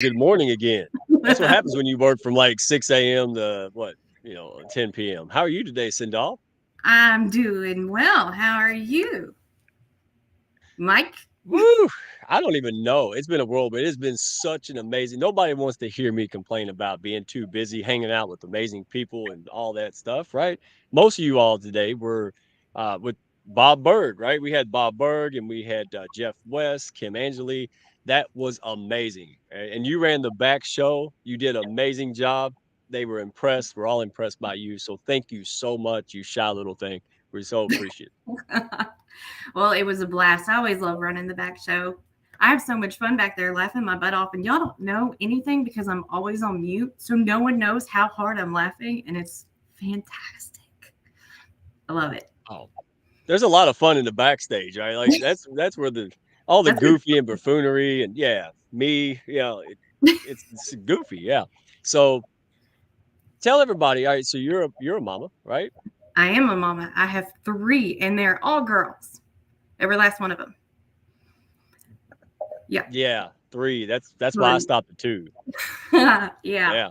good morning again. That's what happens when you work from like 6 a.m. to 10 p.m. How are you today, Sindal? I'm doing well. How are you, Mike? Woo! I don't even know. It's been a whirlwind. It's been such an amazing. Nobody wants to hear me complain about being too busy hanging out with amazing people and all that stuff, right? Most of you all today were with Bob Berg, right? We had Bob Berg and we had Jeff West, Kim Angeli. That was amazing. And you ran the back show. You did an amazing job. They were impressed. We're all impressed by you. So thank you so much, you shy little thing. We're so appreciative. Well, it was a blast. I always love running the back show. I have so much fun back there laughing my butt off, and y'all don't know anything because I'm always on mute, so no one knows how hard I'm laughing, and it's fantastic. I love it. Oh, there's a lot of fun in the backstage, right? Like that's where the all the That's what goofy and buffoonery and yeah, me, it's goofy, yeah. So tell everybody, all right, so you're a mama, right? I am a mama. I have three, and they're all girls. Every last one of them. Yeah, Yeah, three. That's why I three. stopped at two. Yeah. Yeah.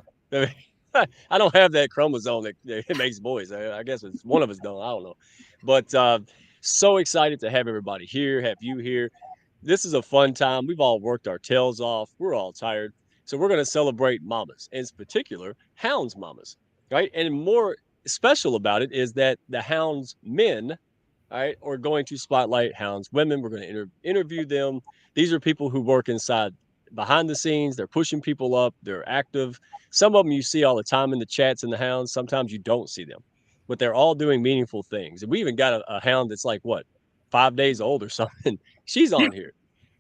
I don't have that chromosome that it makes boys. I guess it's one of us don't. I don't know. But so excited to have everybody here, have you here. This is a fun time. We've all worked our tails off. We're all tired. So we're going to celebrate mamas, in particular, Hounds mamas, right? And more special about it is that the Hounds men, all right, are going to spotlight Hounds women. We're going to interview them. These are people who work inside behind the scenes. They're pushing people up. They're active. Some of them you see all the time in the chats in the Hounds. Sometimes you don't see them, but they're all doing meaningful things. And we even got a Hound that's like, what, 5 days old or something. She's on here.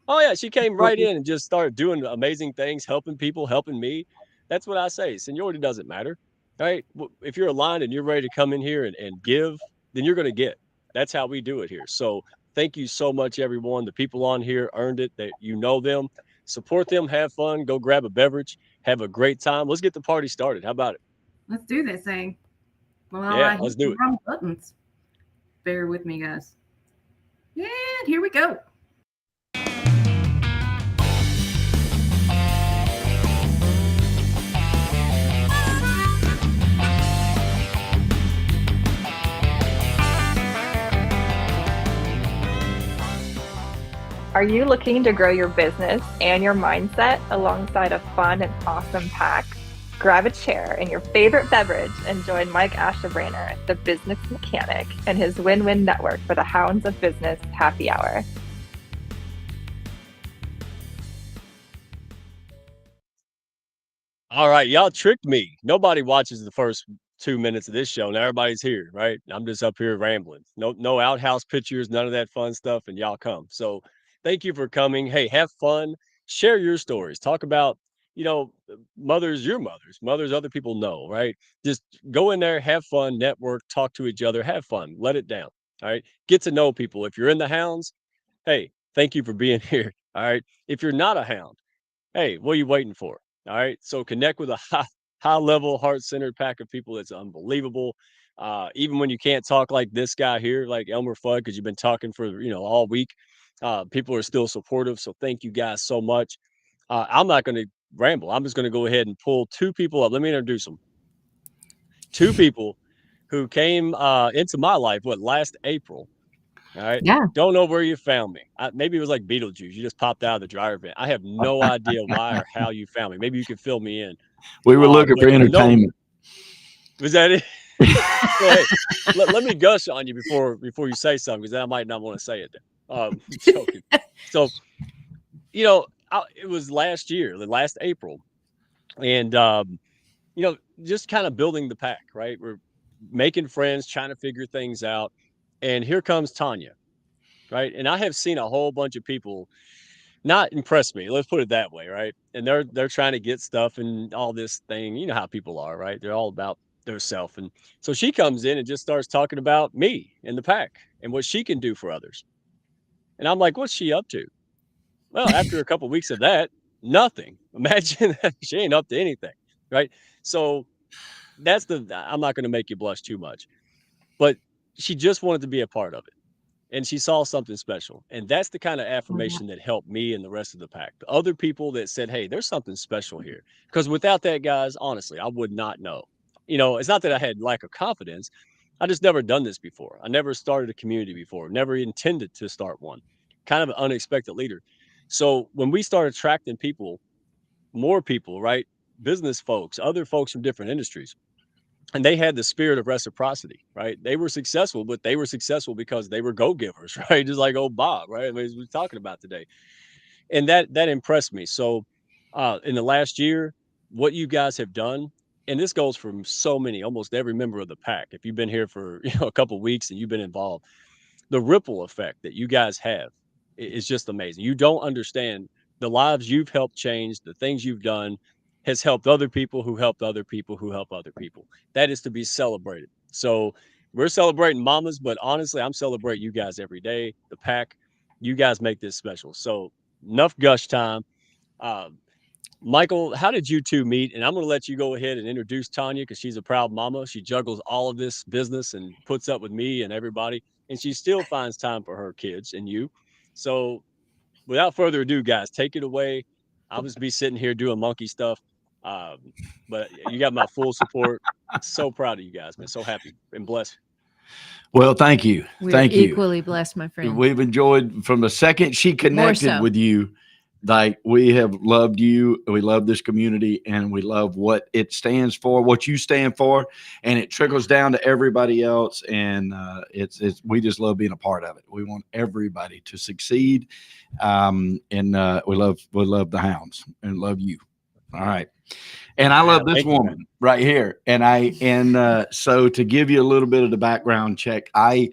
Oh yeah, she came right in and just started doing amazing things, helping people, helping me. That's what I say. Seniority doesn't matter, right? If you're aligned and you're ready to come in here and give, then you're going to get. That's how we do it here. So thank you so much, everyone. The people on here earned it. That you know them, support them, have fun, go grab a beverage, have a great time. Let's get the party started. How about it? Let's do this thing. Well, I Yeah, hit let's the do it. wrong buttons. Bear with me, guys. And here we go. Are you looking to grow your business and your mindset alongside a fun and awesome pack? Grab a chair and your favorite beverage and join Mike Ashabraner, the business mechanic, and his win-win network for the Hounds of Business Happy Hour. All right, y'all tricked me. Nobody watches the first 2 minutes of this show. Now everybody's here, right? I'm just up here rambling. No outhouse pictures, none of that fun stuff, and y'all come. So thank you for coming. Hey, have fun. Share your stories. Talk about, mothers, your mothers other people know, right? Just go in there, have fun, network, talk to each other, have fun, let it down. All right. Get to know people. If you're in the Hounds, hey, thank you for being here. All right. If you're not a Hound, hey, what are you waiting for? All right. So connect with a high level, heart centered pack of people that's unbelievable. Even when you can't talk like this guy here, like Elmer Fudd, because you've been talking for all week, people are still supportive. So thank you guys so much. I'm not going to ramble. I'm just going to go ahead and pull two people up. Let me introduce them. Two people who came into my life last April. All right. Yeah. Don't know where you found me. Maybe it was like Beetlejuice. You just popped out of the dryer vent. I have no idea why or how you found me. Maybe you could fill me in. We were looking for But no, entertainment. was that it? Well, hey, let me gush on you before you say something because I might not want to say it. Joking. So it was last year, the last April, and just kind of building the pack. Right, we're making friends, trying to figure things out, and here comes Tanya. Right, and I have seen a whole bunch of people not impress me. Let's put it that way, right? And they're trying to get stuff and all this thing. You know how people are, right? They're all about their self. And so she comes in and just starts talking about me and the pack and what she can do for others. And I'm like, what's she up to? Well, after a couple of weeks of that, nothing. Imagine that she ain't up to anything, right? So I'm not going to make you blush too much, but she just wanted to be a part of it. and she saw something special. And that's the kind of Mhm. affirmation that helped me and the rest of the pack. The other people that said, hey, there's something special here. Because without that, guys, honestly, I would not know. It's not that I had lack of confidence. I just never done this before. I never started a community before, never intended to start one. Kind of an unexpected leader. So when we started attracting people, more people, right? Business folks, other folks from different industries, and they had the spirit of reciprocity, right? They were successful, but they were successful because they were go-givers, right? Just like old Bob, right? I mean, as we're talking about today. And that impressed me. So in the last year, what you guys have done, and this goes from so many, almost every member of the pack. If you've been here for a couple of weeks and you've been involved, the ripple effect that you guys have is just amazing. You don't understand the lives you've helped change, the things you've done has helped other people who helped other people who help other people. That is to be celebrated. So we're celebrating mamas, but honestly, I'm celebrating you guys every day. The pack, you guys make this special. So enough gush time. Um, Michael, how did you two meet? And I'm going to let you go ahead and introduce Tanya because she's a proud mama. She juggles all of this business and puts up with me and everybody, and she still finds time for her kids and you. So, without further ado, guys, take it away. I'll just be sitting here doing monkey stuff. Um, but you got my full support. So proud of you guys, man. So happy and blessed. Well, thank you. We're Thank you. equally blessed, my friend. We've enjoyed from the second she connected so. with you. Like, we have loved you. We love this community, and we love what it stands for, what you stand for, and it trickles down to everybody else. And it's we just love being a part of it. We want everybody to succeed, and we love the Hounds and love you. All right. And I love this Thank you, woman man. right here. And so to give you a little bit of the background check, I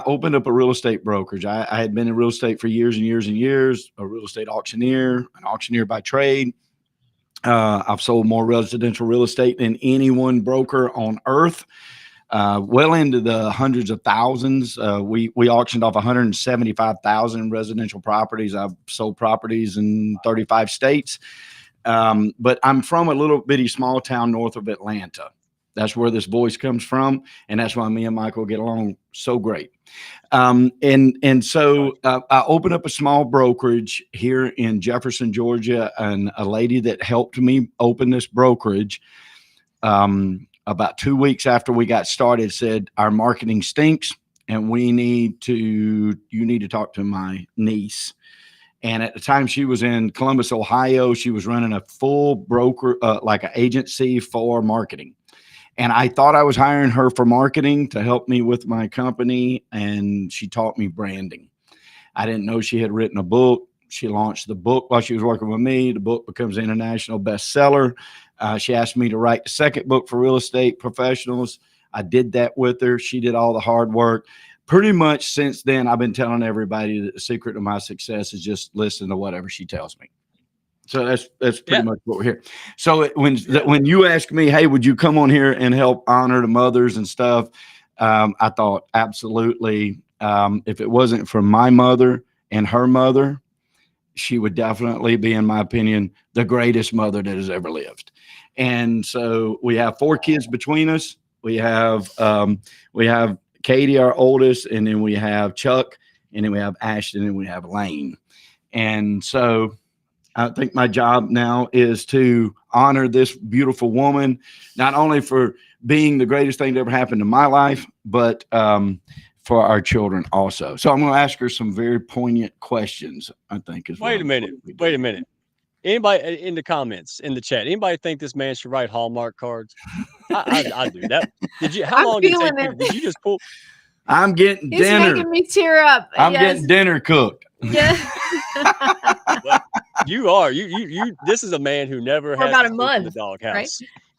opened up a real estate brokerage. I had been in real estate for years and years and years, a real estate auctioneer, an auctioneer by trade. I've sold more residential real estate than any one broker on earth. Well into the hundreds of thousands. We auctioned off 175,000 residential properties. I've sold properties in 35 states. But I'm from a little bitty small town north of Atlanta. That's where this voice comes from, and that's why me and Michael get along so great. So I opened up a small brokerage here in Jefferson, Georgia, and a lady that helped me open this brokerage about 2 weeks after we got started said, our marketing stinks, and you need to talk to my niece. And at the time she was in Columbus, Ohio, she was running a full broker, like an agency for marketing. And I thought I was hiring her for marketing to help me with my company. And she taught me branding. I didn't know she had written a book. She launched the book while she was working with me. The book becomes an international bestseller. She asked me to write the second book for real estate professionals. I did that with her. She did all the hard work. Pretty much since then, I've been telling everybody that the secret of my success is just listen to whatever she tells me. So that's pretty much what we're here. So when you ask me, hey, would you come on here and help honor the mothers and stuff? I thought absolutely. If it wasn't for my mother and her mother, she would definitely be, in my opinion, the greatest mother that has ever lived. And so we have 4 kids between us. We have Katie, our oldest, and then we have Chuck, and then we have Ashton, and we have Lane. And so I think my job now is to honor this beautiful woman, not only for being the greatest thing that ever happened in my life, but for our children also. So I'm going to ask her some very poignant questions, I think. Wait a minute. Anybody in the comments, in the chat, anybody think this man should write Hallmark cards? I do that. How long did it take? Did you just pull? I'm getting He's dinner. making me tear up. I'm getting dinner cooked. Yeah. Well, you are. You. This is a man who never For had about to a sleep in month, the doghouse. right?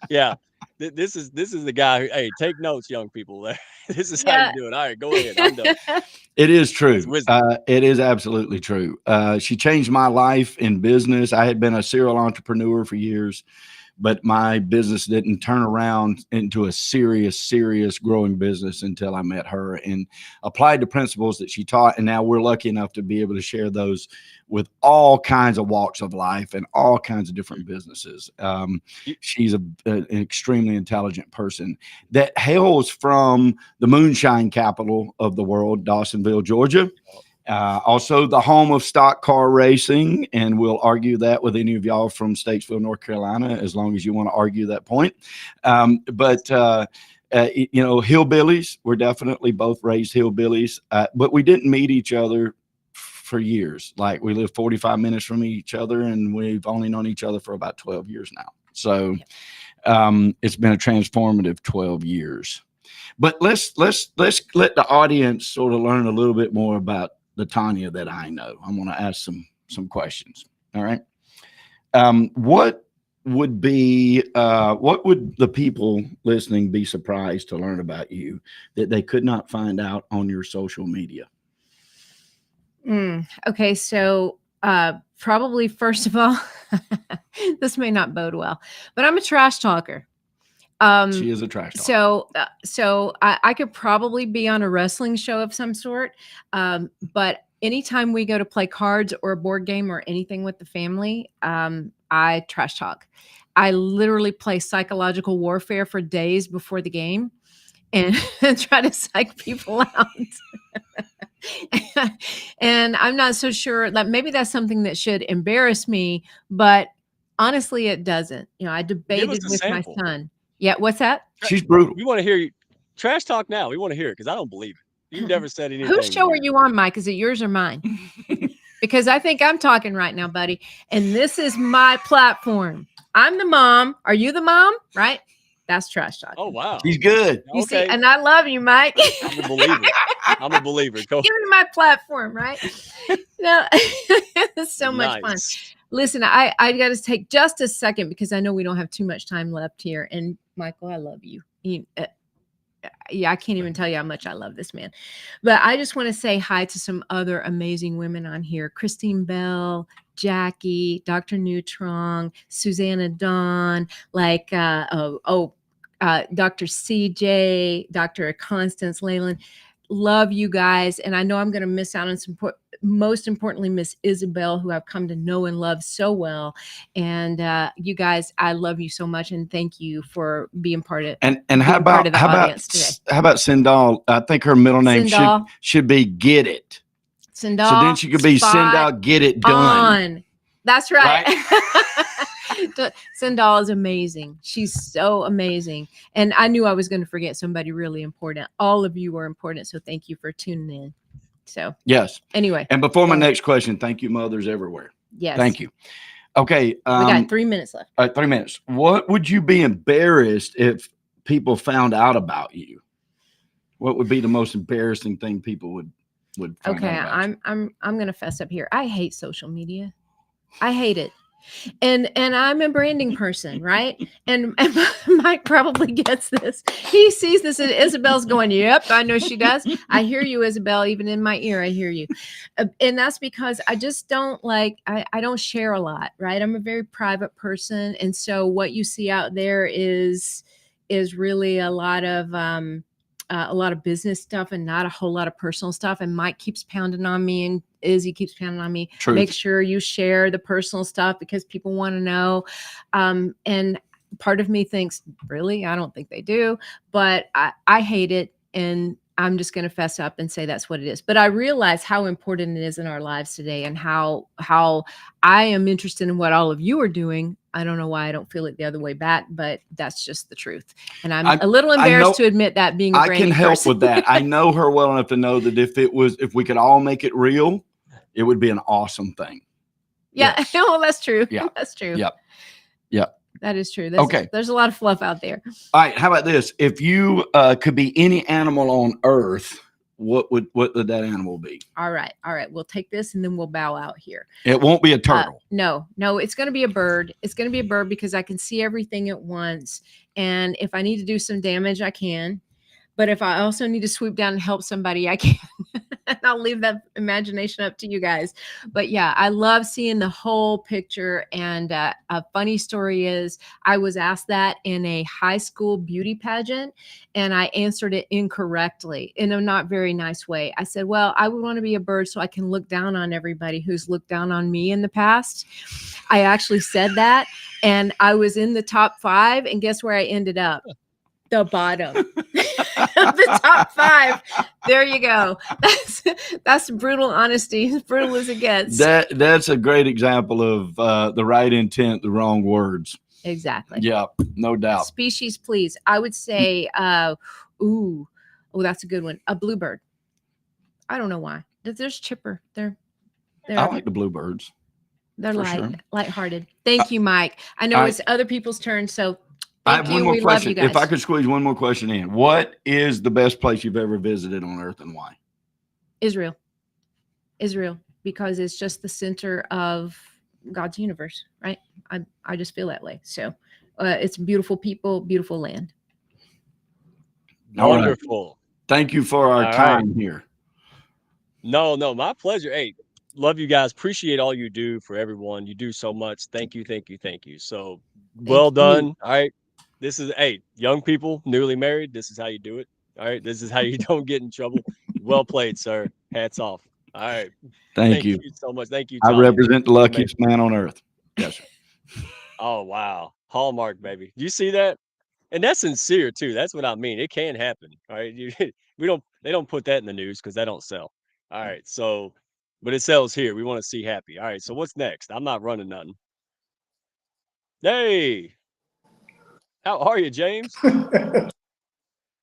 Yeah. This is the guy who. Hey, take notes, young people. This is how you do it. All right, go ahead. I'm done. It is true. Wisdom. It is absolutely true. She changed my life in business. I had been a serial entrepreneur for years, but my business didn't turn around into a serious growing business until I met her and applied the principles that she taught. And now we're lucky enough to be able to share those with all kinds of walks of life and all kinds of different businesses. She's an extremely intelligent person that hails from the moonshine capital of the world, Dawsonville, Georgia. Also the home of stock car racing, and we'll argue that with any of y'all from Statesville, North Carolina, as long as you want to argue that point. But hillbillies, we're definitely both raised hillbillies, but we didn't meet each other for years. Like, we live 45 minutes from each other, and we've only known each other for about 12 years now. So it's been a transformative 12 years. But let's let the audience sort of learn a little bit more about the Tanya that I know. I'm going to ask some questions. All right. What would the people listening be surprised to learn about you that they could not find out on your social media? Okay. So probably, first of all, this may not bode well, but I'm a trash talker. She is a trash talker. So I could probably be on a wrestling show of some sort. But anytime we go to play cards or a board game or anything with the family, I trash talk. I literally play psychological warfare for days before the game and try to psych people out. And I'm not so sure that maybe that's something that should embarrass me, but honestly, it doesn't. I debated with my son. Yeah, what's that? She's brutal. We want to hear you. Trash talk now. We want to hear it because I don't believe it. You've never said anything. Whose show are you on, Mike? Is it yours or mine? Because I think I'm talking right now, buddy. And this is my platform. I'm the mom. Are you the mom? Right? That's trash talk. Oh, wow. She's good. You see, and I love you, Mike. I'm a believer. I'm a believer. Go. Give me my platform, right? No, it's so much fun. Listen, I got to take just a second because I know we don't have too much time left here. And Michael, I love you. I can't even tell you how much I love this man. But I just want to say hi to some other amazing women on here. Christine Bell, Jackie, Dr. Neutron, Susanna Dawn, Dr. CJ, Dr. Constance Leyland. Love you guys. And I know I'm going to miss out on some, most importantly, Miss Isabel, who I've come to know and love so well. And you guys, I love you so much. And thank you for being part of it. And how about Sindal? I think her middle name should be Get It. Sindal. So then she could be Sindal Get It Done. That's right. Sindal is amazing. She's so amazing. And I knew I was going to forget somebody really important. All of you are important. So thank you for tuning in. So, yes. Anyway. And before my next question, thank you, mothers everywhere. Yes. Thank you. Okay. We got 3 minutes left. 3 minutes. What would you be embarrassed if people found out about you? What would be the most embarrassing thing people would find out about you? I'm going to fess up here. I hate social media. I hate it. And I'm a branding person, right? And Mike probably gets this. He sees this, and Isabel's going, yep, I know she does. I hear you, Isabel, even in my ear, I hear you. And that's because I just don't I don't share a lot, right? I'm a very private person. And so what you see out there is really a lot of business stuff and not a whole lot of personal stuff. And Mike keeps pounding on me, and Izzy keeps pounding on me. Truth. Make sure you share the personal stuff because people want to know. And part of me thinks, really? I don't think they do, but I hate it. And I'm just going to fess up and say that's what it is. But I realize how important it is in our lives today and how I am interested in what all of you are doing. I don't know why I don't feel it the other way back, but that's just the truth. And I'm a little embarrassed to admit that being a branding I can help person. with that. I know her well enough to know that if we could all make it real, it would be an awesome thing. Yeah. Yes. No, that's true. Yeah. That's true. Yep. Yep. That is true. Okay. There's a lot of fluff out there. All right. How about this? If you could be any animal on earth, what would that animal be? All right. We'll take this and then we'll bow out here. It won't be a turtle. No, it's going to be a bird. It's going to be a bird because I can see everything at once. And if I need to do some damage, I can. But if I also need to swoop down and help somebody, I can. And I'll leave that imagination up to you guys. But yeah, I love seeing the whole picture. And a funny story is I was asked that in a high school beauty pageant, and I answered it incorrectly in a not very nice way. I said, well, I would want to be a bird so I can look down on everybody who's looked down on me in the past. I actually said that, and I was in the top 5. And guess where I ended up? The bottom of the top 5. There you go. That's brutal honesty, as brutal as it gets. That's a great example of the right intent, the wrong words. Exactly. Yeah, no doubt. Species, please. I would say, that's a good one. A bluebird. I don't know why. There's chipper. They're I like the bluebirds. They're sure. lighthearted. Thank you, Mike. I know it's other people's turn, so I have one more we question. Love you guys. If I could squeeze one more question in, what is the best place you've ever visited on earth and why? Israel, because it's just the center of God's universe, right? I just feel that way. So it's beautiful people, beautiful land. Wonderful. Right. Thank you for our time here. No, my pleasure. Hey, love you guys. Appreciate all you do for everyone. You do so much. Thank you. So well done. All right. This is, young people, newly married. This is how you do it. All right. This is how you don't get in trouble. Well played, sir. Hats off. All right. Thank you so much. Thank you, Tom. I represent the luckiest man on earth. Yes, sir. Oh, wow. Hallmark, baby. You see that? And that's sincere too. That's what I mean. It can happen. All right. They don't put that in the news because they don't sell. All right. So, but it sells here. We want to see happy. All right. So what's next? I'm not running nothing. Hey, how are you, James?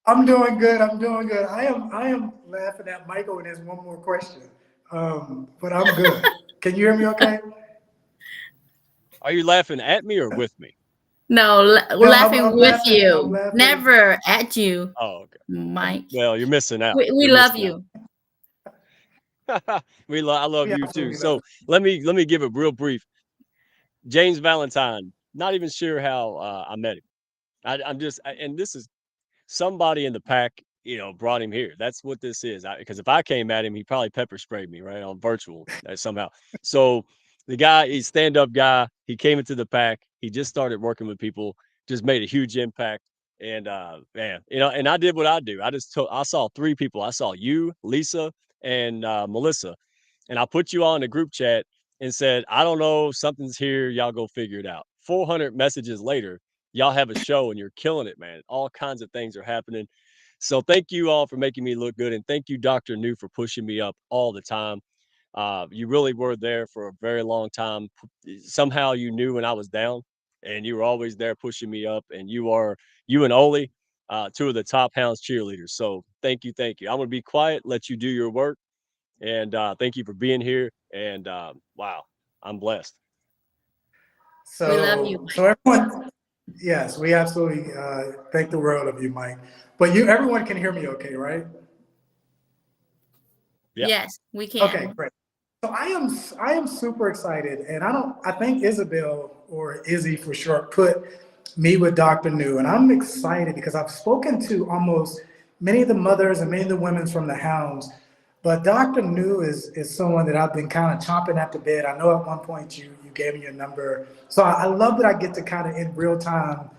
I'm doing good. I am laughing at Michael and there's one more question. But I'm good. Can you hear me okay? Are you laughing at me or with me? No, laughing with you. Never at you. Oh, okay. Mike. Well, you're missing out. We love you. I love you too. So let me give a real brief. James Valentine. Not even sure how I met him. I'm just, and this is somebody in the pack, brought him here. That's what this is. Because if I came at him, he probably pepper sprayed me right on virtual somehow. So the guy, he's stand-up guy. He came into the pack. He just started working with people. Just made a huge impact. And man, and I did what I do. I saw 3 people. I saw you, Lisa, and Melissa, and I put you on a group chat and said, I don't know, something's here. Y'all go figure it out. 400 messages later, y'all have a show and you're killing it, man. All kinds of things are happening. So thank you all for making me look good. And thank you, Dr. New, for pushing me up all the time. You really were there for a very long time. Somehow you knew when I was down and you were always there pushing me up. And you and Oli, 2 of the top Hounds cheerleaders. So thank you. I'm going to be quiet, let you do your work. And thank you for being here. And wow, I'm blessed. So, we love you. So everyone, yes, we absolutely thank the world of you, Mike. But everyone can hear me okay, right? Yeah. Yes, we can. Okay, great. So I am super excited, and I think Isabel, or Izzy for short, put me with Dr. New, and I'm excited because I've spoken to almost many of the mothers and many of the women from the Hounds, but Dr. New is someone that I've been kind of chomping at the bit. I know at one point you gave me your number, so I love that I get to kind of in real time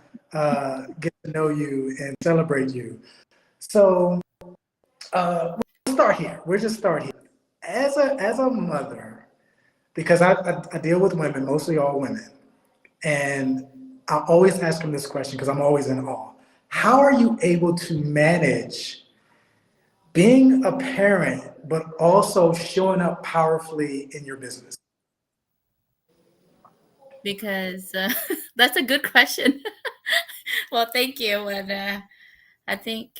get to know you and celebrate you. So we'll start here. We'll just start here. As a mother, because I deal with women, mostly all women, and I always ask them this question because I'm always in awe. How are you able to manage being a parent, but also showing up powerfully in your business? Because that's a good question. Well, thank you. And I think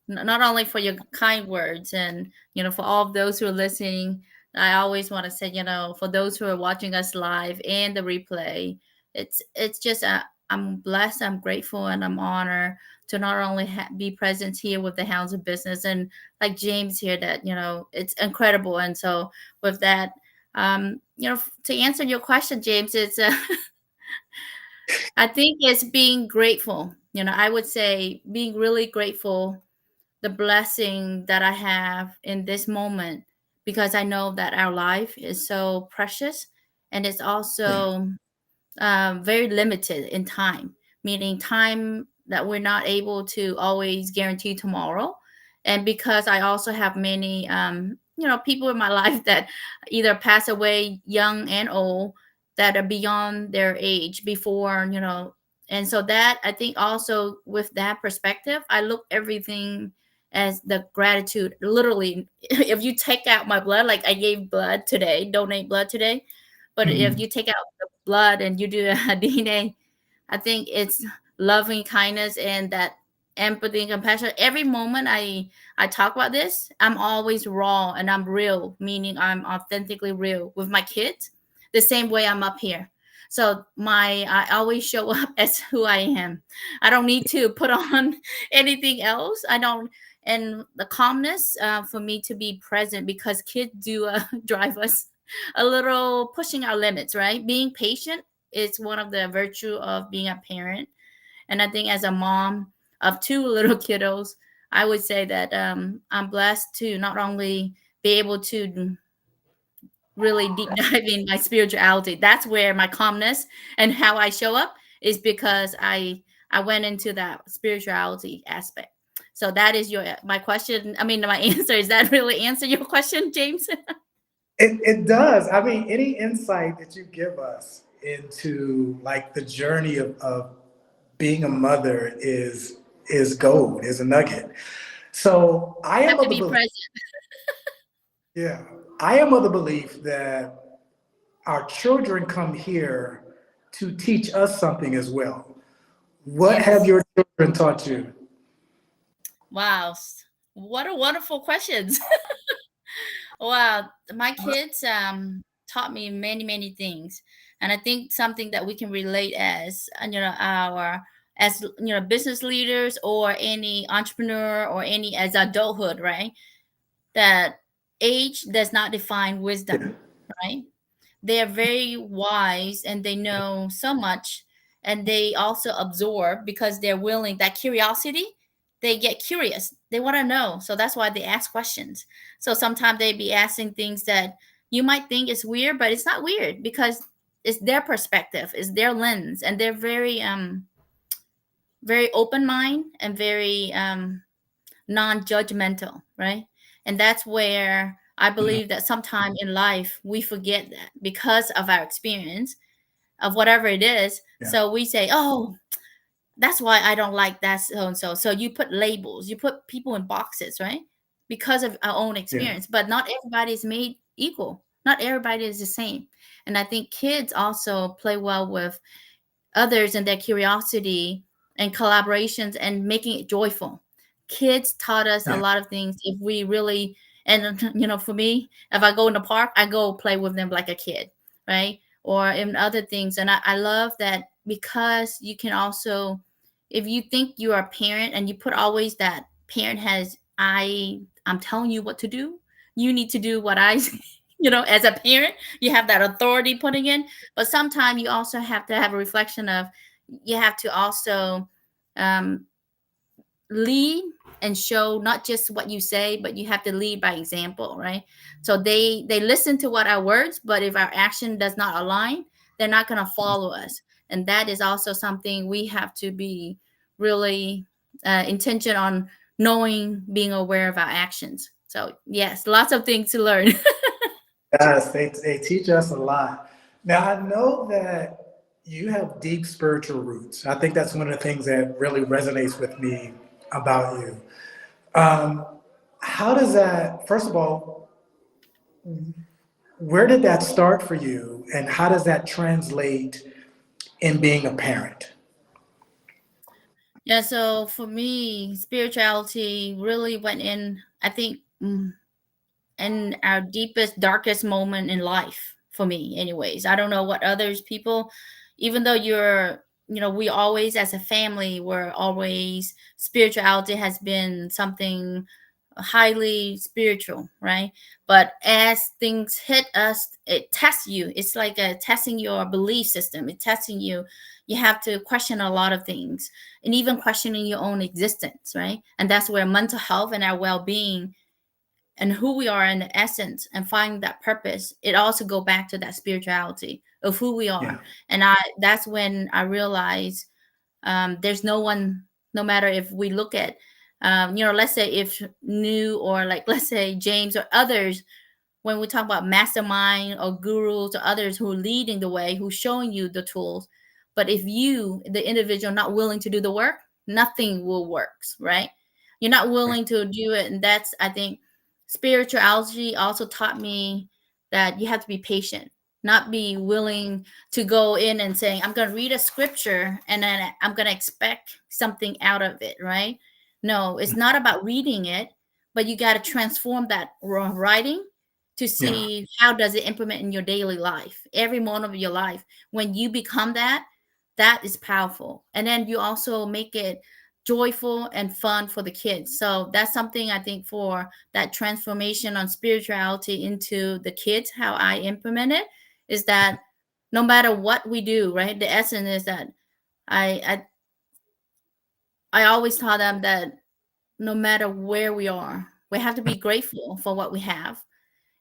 not only for your kind words and, for all of those who are listening, I always want to say, for those who are watching us live and the replay, it's just, I'm blessed, I'm grateful, and I'm honored to not only be present here with the Hounds of Business and like James here that, it's incredible. And so with that, to answer your question, James, it's, I think it's being grateful. I would say being really grateful the blessing that I have in this moment, because I know that our life is so precious, and it's Yeah. also very limited in time, meaning time that we're not able to always guarantee tomorrow. And because I also have many, people in my life that either pass away young and old, that are beyond their age before, and so that I think also with that perspective, I look everything as the gratitude. Literally, if you take out my blood, like I gave blood today, donate blood today, but if Mhm. you take out blood and you do a DNA, I think it's loving kindness and that empathy and compassion. Every moment I talk about this, I'm always raw and I'm real, meaning I'm authentically real with my kids, the same way I'm up here. So I always show up as who I am. I don't need to put on anything else. I don't. And the calmness for me to be present, because kids do drive us a little, pushing our limits, right? Being patient is one of the virtue of being a parent. And I think as a mom of two little kiddos, I would say that I'm blessed to not only be able to really deep dive in my spirituality. That's where my calmness and how I show up is, because I went into that spirituality aspect. So that is my question. I mean, my answer. Is that really answer your question, James? It does. I mean, any insight that you give us into like the journey of being a mother is gold, is a nugget. So I Have am to of the be belief, present. yeah, I am of the belief that our children come here to teach us something as well. What have Yes. your children taught you? Wow. What a wonderful questions. Wow. My kids taught me many, many things. And I think something that we can relate as, our, as, business leaders or any entrepreneur or any as adulthood, right? That age does not define wisdom, right? They are very wise and they know so much, and they also absorb because they're willing, that curiosity, they get curious, they want to know, so that's why they ask questions. So sometimes they be asking things that you might think is weird, but it's not weird, because it's their perspective, it's their lens, and they're very very open mind and very non-judgmental, right? And that's where I Mhm. believe that sometime in life we forget that because of our experience of whatever it is. Yeah, So we say, oh, that's why I don't like that so and so. So you put labels, you put people in boxes, right? Because of our own yeah, experience. But not everybody is made equal. Not everybody is the same. And I think kids also play well with others and their curiosity and collaborations and making it joyful. Kids taught us a yeah. lot of things if we really, and for me, if I go in the park, I go play with them like a kid, right? Or in other things. And I love that, because you can also, if you think you're a parent and you put always that parent has, I'm telling you what to do, you need to do what I as a parent, you have that authority putting in. But sometimes you also have to have a reflection of, you have to also um, lead and show not just what you say, but you have to lead by example, right? So they listen to what our words, but if our action does not align, they're not going to follow us. And that is also something we have to be really intention on, knowing, being aware of our actions. So yes, lots of things to learn. Yes, they teach us a lot. Now, I know that you have deep spiritual roots. I think that's one of the things that really resonates with me about you. Um, how does that, first of all, where did that start for you, and how does that translate in being a parent? Yeah, so for me, spirituality really went in, I think, in our deepest, darkest moment in life, for me, anyways. I don't know what others people, even though we always, as a family, we're always, spirituality has been something highly spiritual, right? But as things hit us, it tests you. It's like testing your belief system. It's testing you. You have to question a lot of things, and even questioning your own existence, right? And that's where mental health and our well-being and who we are in the essence and finding that purpose, it also go back to that spirituality of who we are. Yeah. And that's when I realized there's no one, no matter if we look at let's say if new, or like let's say James or others, when we talk about mastermind or gurus or others who are leading the way, who's showing you the tools, but if you, the individual, not willing to do the work, nothing will works, right? You're not willing to do it. And that's, I think, spirituality also taught me that you have to be patient, not be willing to go in and saying, I'm going to read a scripture and then I'm going to expect something out of it, right? No, it's not about reading it, but you got to transform that writing to see how does it implement in your daily life, every moment of your life. When you become that, that is powerful. And then you also make it joyful and fun for the kids. So that's something I think for that transformation on spirituality into the kids, how I implement it is that no matter what we do, right? The essence is that I always tell them that no matter where we are, we have to be grateful for what we have.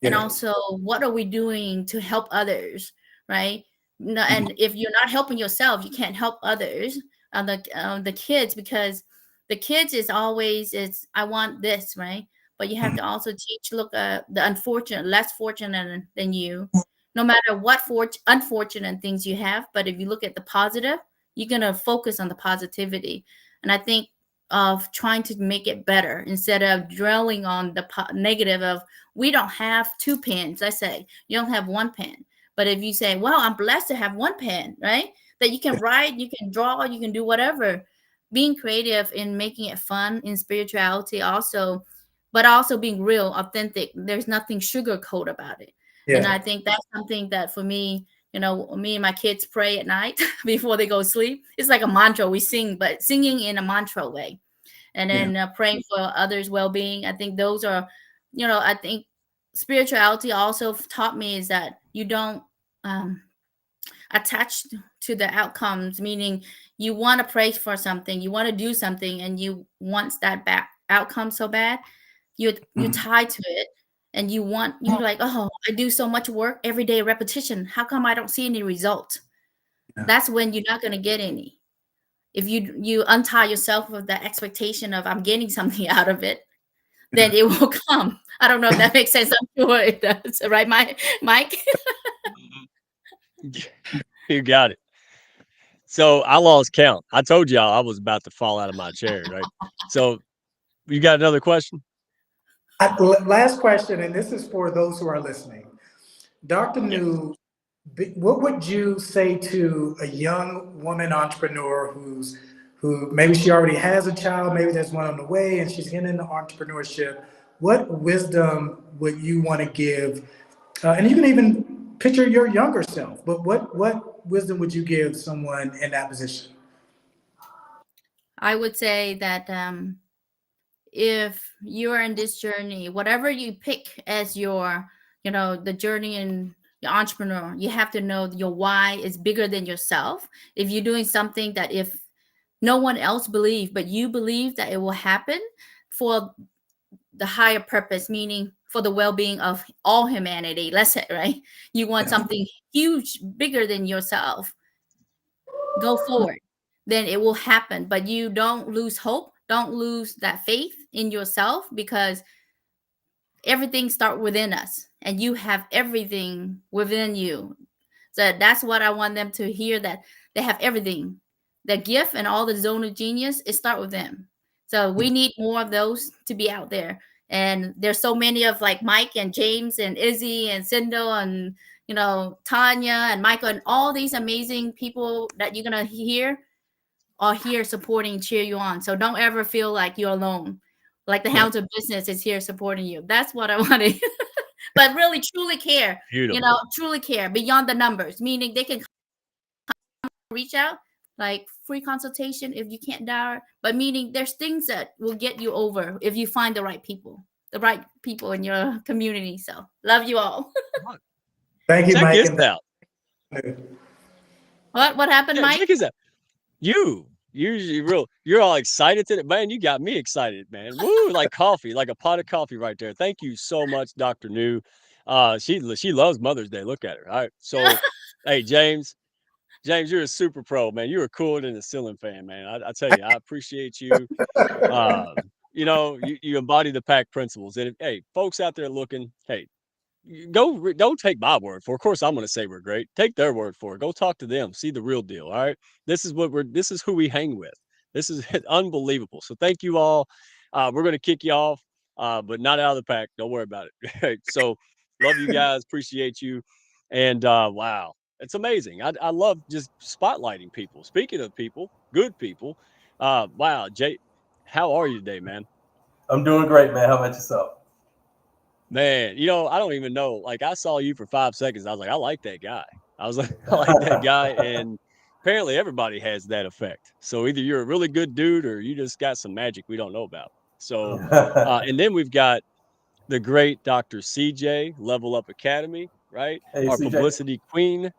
And also, what are we doing to help others, right? No, and if you're not helping yourself, you can't help others, the kids, because the kids is always, it's I want this, right? But you have to also teach, look, the unfortunate, less fortunate than you, no matter what unfortunate things you have. But if you look at the positive, you're gonna focus on the positivity. And I think of trying to make it better instead of dwelling on the negative of, we don't have two pens. I say you don't have one pen. But if you say, well, I'm blessed to have one pen, right? That you can write, you can draw, you can do whatever. Being creative in making it fun in spirituality also, but also being real, authentic. There's nothing sugarcoat about it. And I think that's something that for me, me and my kids pray at night before they go to sleep. It's like a mantra we sing, but singing in a mantra way. And then praying for others' well-being. I think those are, I think spirituality also taught me is that you don't attach to the outcomes, meaning you want to pray for something, you want to do something, and you want that back outcome so bad, you're tied to it. And you like, oh, I do so much work every day, repetition. How come I don't see any results? That's when you're not going to get any. If you untie yourself with the expectation of I'm getting something out of it, then it will come. I don't know if that makes sense. I'm sure it does. Right, Mike? You got it. So I lost count. I told y'all I was about to fall out of my chair, right? So you got another question? Last question, and this is for those who are listening. Dr. New, what would you say to a young woman entrepreneur who maybe she already has a child, maybe there's one on the way, and she's getting into entrepreneurship? What wisdom would you want to give? And you can even picture your younger self, but what wisdom would you give someone in that position? I would say that if you're in this journey, whatever you pick as your, the journey in the entrepreneur, you have to know your why is bigger than yourself. If you're doing something that if no one else believes, but you believe that it will happen for the higher purpose, meaning for the well-being of all humanity, let's say, right? You want something huge, bigger than yourself, go forward, then it will happen. But you don't lose hope. Don't lose that faith in yourself, because everything starts within us and you have everything within you. So that's what I want them to hear, that they have everything. The gift and all the zone of genius, it starts with them. So we need more of those to be out there. And there's so many of like Mike and James and Izzy and Cindo and, Tanya and Michael and all these amazing people that you're going to hear are here supporting, cheer you on. So don't ever feel like you're alone. Like the Hounds of Business is here supporting you. That's what I wanted. But really, truly care. Beautiful. Truly care beyond the numbers, meaning they can reach out. like free consultation if you can't dial, but meaning there's things that will get you over if you find the right people in your community. So love you all. Thank you, Check Mike. this And out. What happened, Yeah, Mike? check this out. You're all excited today. Man, you got me excited, man. Woo, like coffee, like a pot of coffee right there. Thank you so much, Dr. New. She loves Mother's Day. Look at her. All right. So, hey, James, you're a super pro, man. You are cooler than a ceiling fan, man. I tell you, I appreciate you. You embody the pack principles. And hey, folks out there looking, hey, don't take my word for it. Of course, I'm going to say we're great. Take their word for it. Go talk to them. See the real deal. All right. This is who we hang with. This is unbelievable. So thank you all. We're going to kick you off, but not out of the pack. Don't worry about it. So love you guys. Appreciate you. And wow, it's amazing. I love just spotlighting people. Speaking of people, good people. Wow, Jay, how are you today, man? I'm doing great, man. How about yourself? Man, I don't even know. Like, I saw you for 5 seconds. I was like, I like that guy. I was like, I like that guy. And apparently everybody has that effect. So either you're a really good dude or you just got some magic we don't know about. So, and then we've got the great Dr. CJ, Level Up Academy, right? Hey, Our CJ. publicity queen.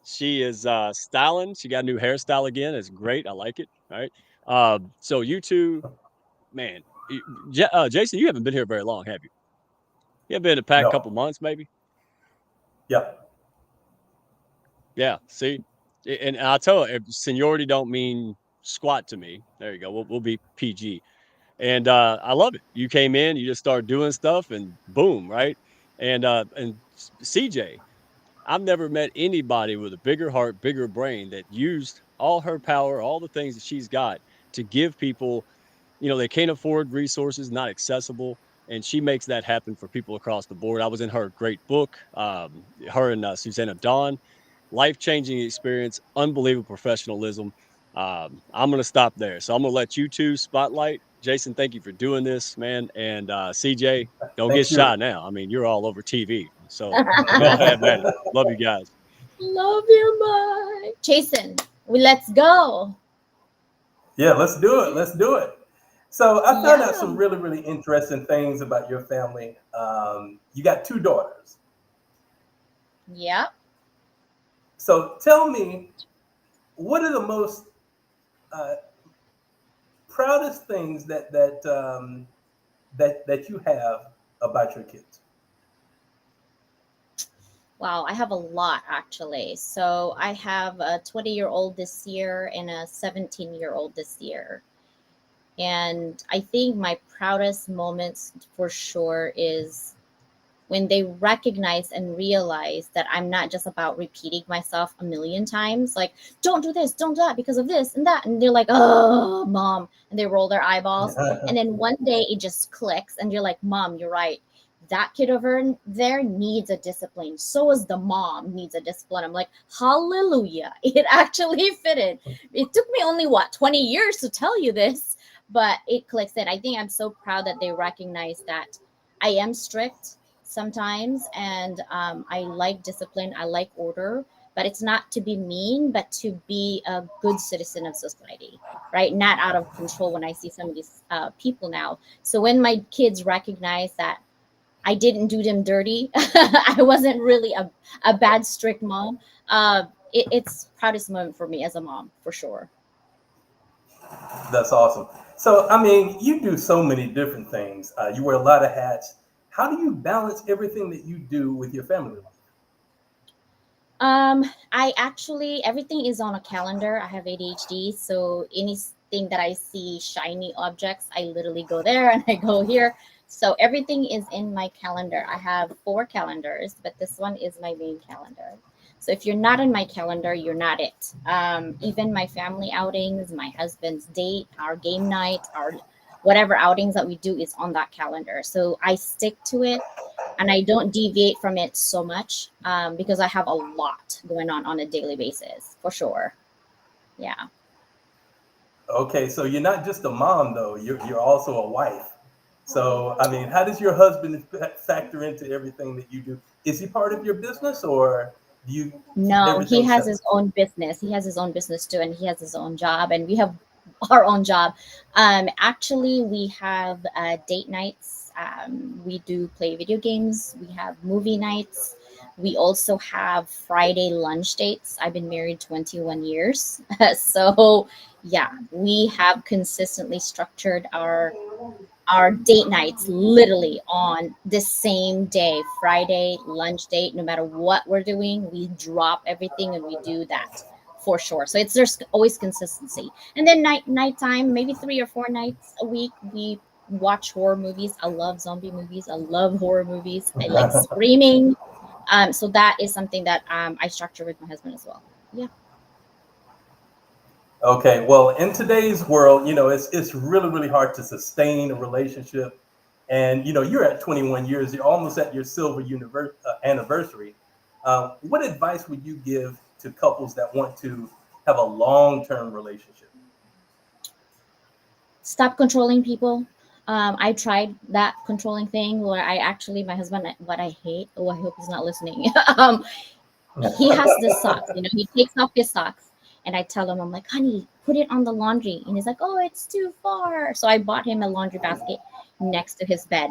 She is styling. She got a new hairstyle again. It's great. I like it. All right. So you two, man, Jason, you haven't been here very long, have you? You have been in the pack a couple No. months, maybe? Yep. Yeah. See, and I'll tell you, seniority don't mean squat to me. There you go. We'll be PG. And I love it. You came in, you just started doing stuff, and boom, right? And CJ, I've never met anybody with a bigger heart, bigger brain that used all her power, all the things that she's got to give people. They can't afford resources, not accessible, and she makes that happen for people across the board. I was in her great book, her and Susanna Dawn, life-changing experience, unbelievable professionalism. I'm going to stop there. So I'm going to let you two spotlight. Jason, thank you for doing this, man. And CJ, don't get Thank you. shy now. I mean, you're all over TV. So y'all have at it. Love you guys. Love you, Mike. Jason, let's go. Yeah, let's do it. Let's do it. So I found out some really, really interesting things about your family. You got 2 daughters. Yep. So tell me, what are the most proudest things that you have about your kids? Wow, I have a lot actually. So I have a 20-year-old this year and a 17-year-old this year. And I think my proudest moments for sure is when they recognize and realize that I'm not just about repeating myself a million times, like, don't do this, don't do that because of this and that. And they're like, oh, mom. And they roll their eyeballs. And then one day it just clicks and you're like, mom, you're right. That kid over there needs a discipline. So is the mom needs a discipline. I'm like, hallelujah. It actually fitted. It took me only 20 years to tell you this, but it clicks in. I think I'm so proud that they recognize that I am strict sometimes, and I like discipline. I like order, but it's not to be mean, but to be a good citizen of society, right? Not out of control when I see some of these people now. So when my kids recognize that I didn't do them dirty, I wasn't really a bad, strict mom, it's proudest moment for me as a mom, for sure. That's awesome. So, I mean, you do so many different things. You wear a lot of hats. How do you balance everything that you do with your family life? I actually, everything is on a calendar. I have ADHD, so anything that I see shiny objects, I literally go there and I go here. So everything is in my calendar. I have 4 calendars, but this one is my main calendar. So if you're not in my calendar, you're not it. Even my family outings, my husband's date, our game night, our whatever outings that we do is on that calendar. So I stick to it and I don't deviate from it so much because I have a lot going on a daily basis, for sure. Yeah. Okay, so you're not just a mom, though. You're also a wife. So, I mean, how does your husband factor into everything that you do? Is he part of your business or Do you No, he everything has separate? his own business. He has his own business too, and he has his own job, and we have our own job. Actually, we have date nights. We do play video games. We have movie nights. We also have Friday lunch dates. I've been married 21 years. So, yeah, we have consistently structured our date nights literally on the same day, Friday lunch date. No matter what we're doing, we drop everything and we do that for sure. So it's there's always consistency. And then nighttime, maybe 3 or 4 nights a week, we watch horror movies. I love zombie movies. I love horror movies. I like screaming. So that is something that I structure with my husband as well. Yeah. Okay, well, in today's world, it's really really hard to sustain a relationship, and you're at 21 years, you're almost at your silver anniversary. What advice would you give to couples that want to have a long-term relationship? Stop controlling people. I tried that controlling thing where I actually, my husband, what I hate, oh, I hope he's not listening. He has the socks, he takes off his socks and I tell him, I'm like, honey, put it on the laundry. And he's like, oh, it's too far. So I bought him a laundry basket next to his bed.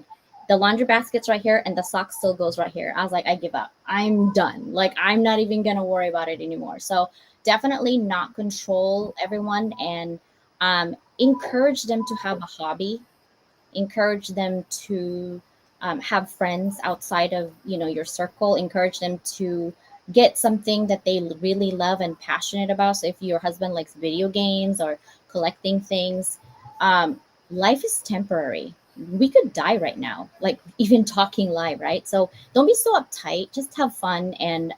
The laundry basket's right here and the sock still goes right here. I was like, I give up. I'm done. Like, I'm not even going to worry about it anymore. So definitely not control everyone, and encourage them to have a hobby, encourage them to have friends outside of your circle, encourage them to get something that they really love and passionate about. So if your husband likes video games or collecting things, um, life is temporary. We could die right now, like even talking live, right? So don't be so uptight, just have fun and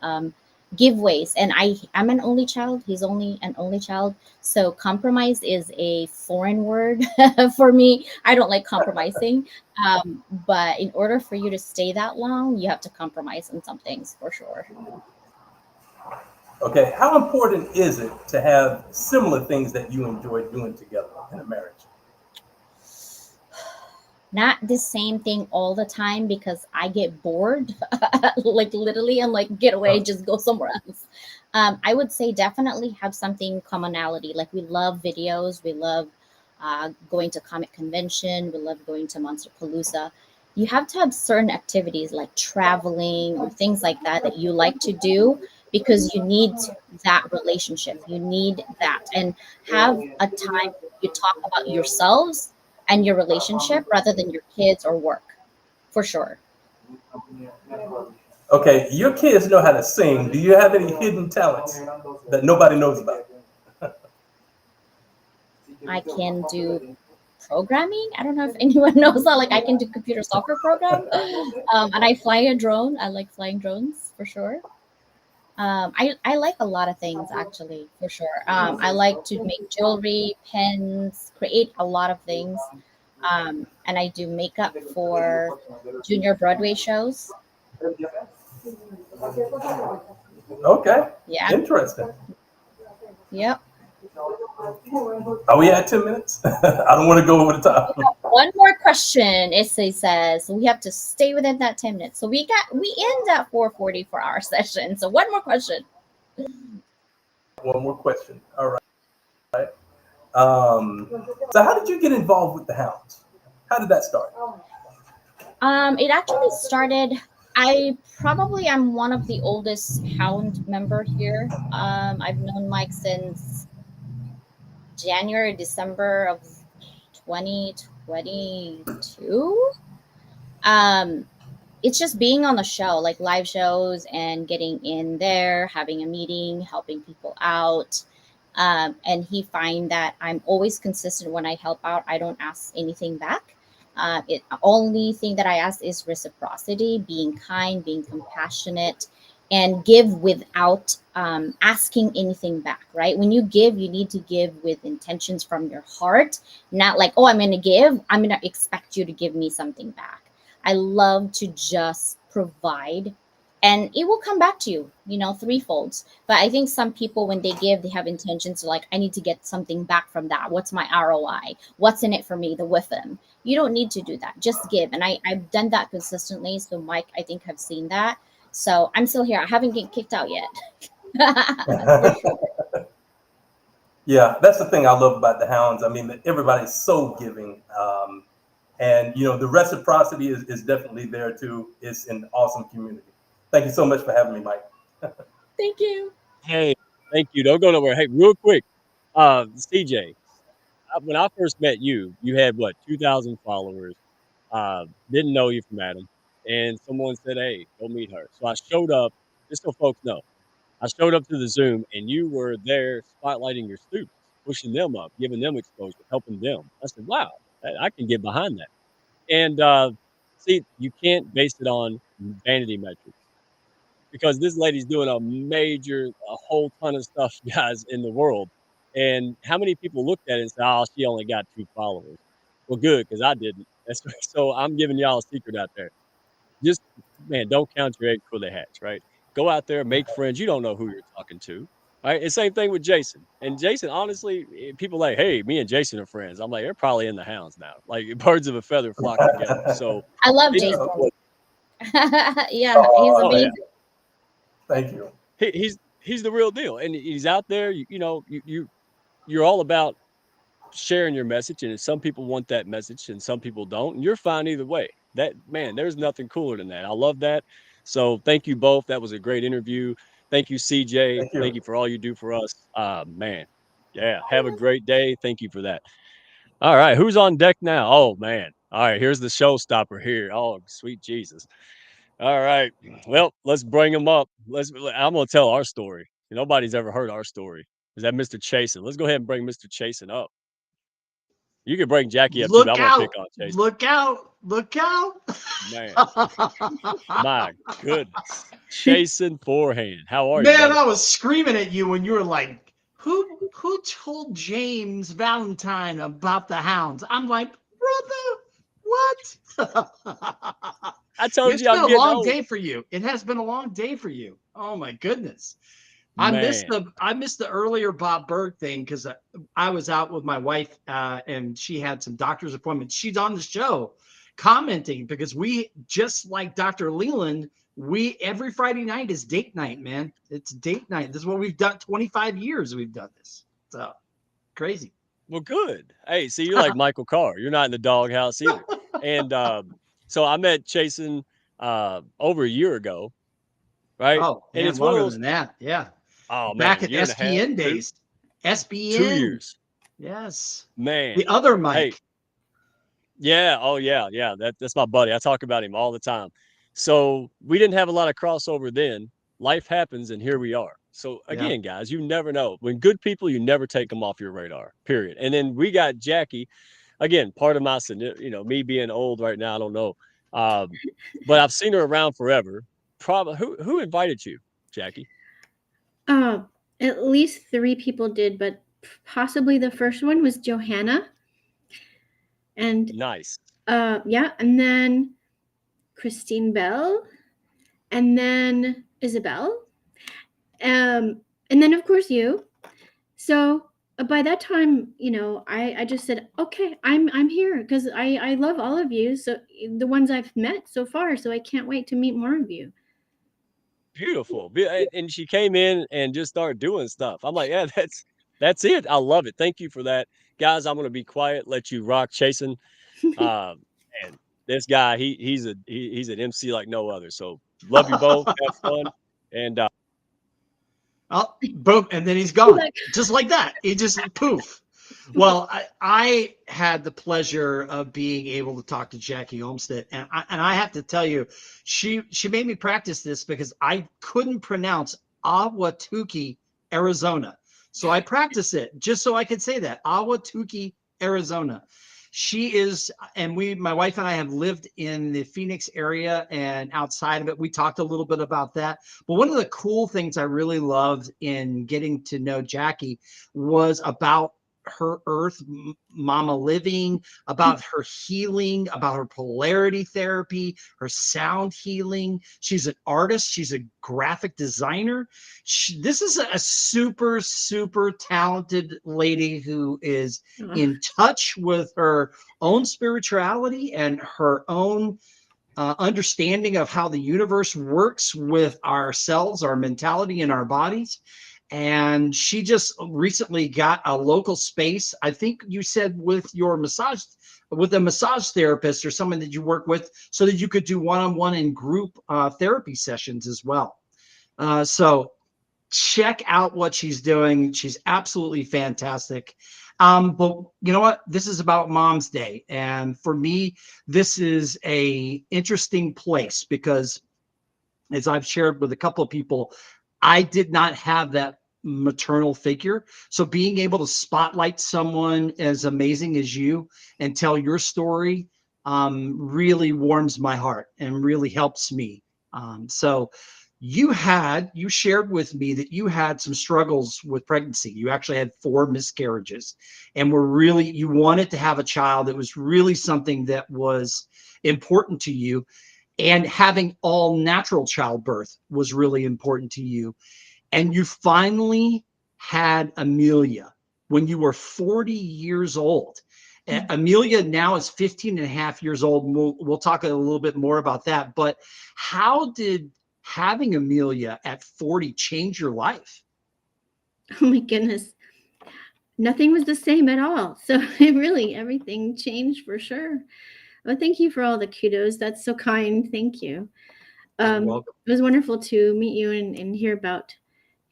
give ways. And I'm an only child, he's only an only child, so compromise is a foreign word for me. I don't like compromising. But in order for you to stay that long, you have to compromise on some things for sure. Okay, how important is it to have similar things that you enjoy doing together in a marriage? Not the same thing all the time because I get bored, like literally, I'm like, get away, just go somewhere else. I would say definitely have something commonality. Like we love videos, we love going to comic convention, we love going to Monster Palooza. You have to have certain activities like traveling or things like that that you like to do because you need that relationship. You need that, and have a time you talk about yourselves and your relationship rather than your kids or work, for sure. Okay, your kids know how to sing. Do you have any hidden talents that nobody knows about? I can do programming. I don't know if anyone knows that. Like I can do computer software program, and I fly a drone. I like flying drones for sure. I like a lot of things actually, for sure. I like to make jewelry, pens, create a lot of things. And I do makeup for junior Broadway shows. Okay, Yeah. interesting. Yep. Are we at 10 minutes? I don't want to go over the top. One more question. It says we have to stay within that 10 minutes. So we end at 4:40 for our session. So one more question. One more question. All right. Um, so how did you get involved with the Hounds? How did that start? It actually started. I probably am one of the oldest Hound member here. I've known Mike since January, December of 2022. Um, it's just being on the show, like live shows and getting in there, having a meeting, helping people out. And he find that I'm always consistent when I help out. I don't ask anything back. It only thing that I ask is reciprocity, being kind, being compassionate, and give without asking anything back. Right? When you give, you need to give with intentions from your heart, not like, oh, I'm going to give. I'm going to expect you to give me something back. I love to just provide, and it will come back to you, threefolds. But I think some people, when they give, they have intentions to like, I need to get something back from that. What's my ROI? What's in it for me? The with them. You don't need to do that. Just give. And I've done that consistently. So Mike, I think, have seen that. So I'm still here. I haven't get kicked out yet. Yeah, that's the thing I love about the Hounds. I mean, everybody's so giving. And, the reciprocity is definitely there too. It's an awesome community. Thank you so much for having me, Mike. Thank you. Hey, thank you. Don't go nowhere. Hey, real quick, CJ, when I first met you, you had what, 2,000 followers. Didn't know you from Adam, and someone said, "Hey, go meet her." So I showed up, just so folks know. I showed up to the Zoom, and you were there spotlighting your students, pushing them up, giving them exposure, helping them. I said, "Wow, I can get behind that." And see, you can't base it on vanity metrics because this lady's doing a whole ton of stuff, guys, in the world. And how many people looked at it and said, "Oh, she only got 2 followers." Well, good, because I didn't. So I'm giving y'all a secret out there. Just, man, don't count your eggs before they hatch, right? Go out there, make friends. You don't know who you're talking to, right? And same thing with Jason. And Jason, honestly, people like, "Hey, me and Jason are friends." I'm like, they're probably in the Hounds now. Like birds of a feather flock together. So I love it's, Jason. Okay. Yeah, he's Oh, oh yeah, amazing. thank you. he's the real deal, and he's out there. You're all about sharing your message, and some people want that message, and some people don't. And you're fine either way. That man, there's nothing cooler than that. I love that. So thank you both. That was a great interview. Thank you, CJ. Thank you. Thank you for all you do for us. Man, yeah. Have a great day. Thank you for that. All right, who's on deck now? Oh man. All right, here's the showstopper here. Oh, sweet Jesus. All right. Well, let's bring him up. I'm gonna tell our story. Nobody's ever heard our story. Is that Mr. Chasen? Let's go ahead and bring Mr. Chasen up. You can bring Jackie up too, but I Look wanna pick out! on Chasen. Look out! Look out! Man, my goodness. Chasen forehand. How are you, Man, buddy? I was screaming at you when you were like, "Who told James Valentine about the Hounds?" I'm like, "Brother, what?" I told It's you been I'm a getting long old. day for you. It has been a long day for you. Oh my goodness. Man. I missed the earlier Bob Berg thing because I was out with my wife and she had some doctor's appointments. She's on the show commenting because we, just like Dr. Leland, we every Friday night is date night, man. It's date night. This is what we've done. 25 years we've done this. So crazy. Well, good. Hey, see, you're like Michael Carr. You're not in the doghouse either. And so I met Chasen over a year ago, right? Oh And man, it's one of longer those, than that. Yeah. oh Back man, at year and a half, SBN two, days. 2 years. SBN. Yes. The Man. other Hey, Mike. yeah, oh yeah. That's my buddy. I talk about him all the time. So we didn't have a lot of crossover then. Life happens, and here we are. So Yeah. again, guys, you never know. When good people, you never take them off your radar. Period. And then we got Jackie. Again, part of my, me being old right now, I don't know. Um, but I've seen her around forever. Probably who invited you, Jackie? Uh, at least 3 people did, but possibly the first one was Johanna. And Nice. yeah, and then Christine Bell, and then Isabel, and then of course you. So by that time, I just said, okay, I'm here because I love all of you. So the ones I've met so far. So I can't wait to meet more of you. Beautiful. And she came in and just started doing stuff. I'm like, yeah, that's it. I love it. Thank you for that. Guys, I'm gonna be quiet, let you rock chasing. And this guy, he's an MC like no other. So love you both. Have fun. And Oh, boom, and then he's gone, just like that. He just poof. Well, I had the pleasure of being able to talk to Jackie Olmsted, and I have to tell you, she made me practice this because I couldn't pronounce Ahwatukee, Arizona. So I practiced it just so I could say that Ahwatukee, Arizona. She is, and my wife and I have lived in the Phoenix area and outside of it. We talked a little bit about that. But one of the cool things I really loved in getting to know Jackie was about her earth mama living, about her healing, about her polarity therapy, her sound healing. She's an artist. She's a graphic designer. This is a super, super talented lady who is in touch with her own spirituality and her own understanding of how the universe works with ourselves, our mentality, and our bodies. And she just recently got a local space. I think you said with a massage therapist or someone that you work with, so that you could do one-on-one and group therapy sessions as well. So check out what she's doing. She's absolutely fantastic. But you know what? This is about Mom's Day. And for me, this is a interesting place because, as I've shared with a couple of people, I did not have that maternal figure. So being able to spotlight someone as amazing as you and tell your story really warms my heart and really helps me. So you shared with me that you had some struggles with pregnancy. You actually had 4 miscarriages, and you wanted to have a child. It was really something that was important to you, and having all natural childbirth was really important to you. And you finally had Amelia when you were 40 years old. Amelia now is 15 and a half years old. And we'll talk a little bit more about that. But how did having Amelia at 40 change your life? Oh my goodness. Nothing was the same at all. So really, everything changed for sure. Well, thank you for all the kudos. That's so kind. Thank you. You're welcome. It was wonderful to meet you and hear about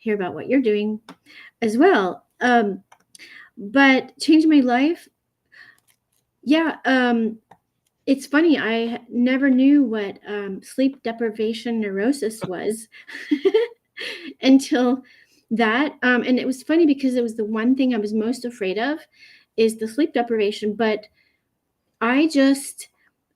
what you're doing as well. But changed my life. Yeah. It's funny. I never knew what sleep deprivation neurosis was until that. And it was funny because it was the one thing I was most afraid of is the sleep deprivation. But I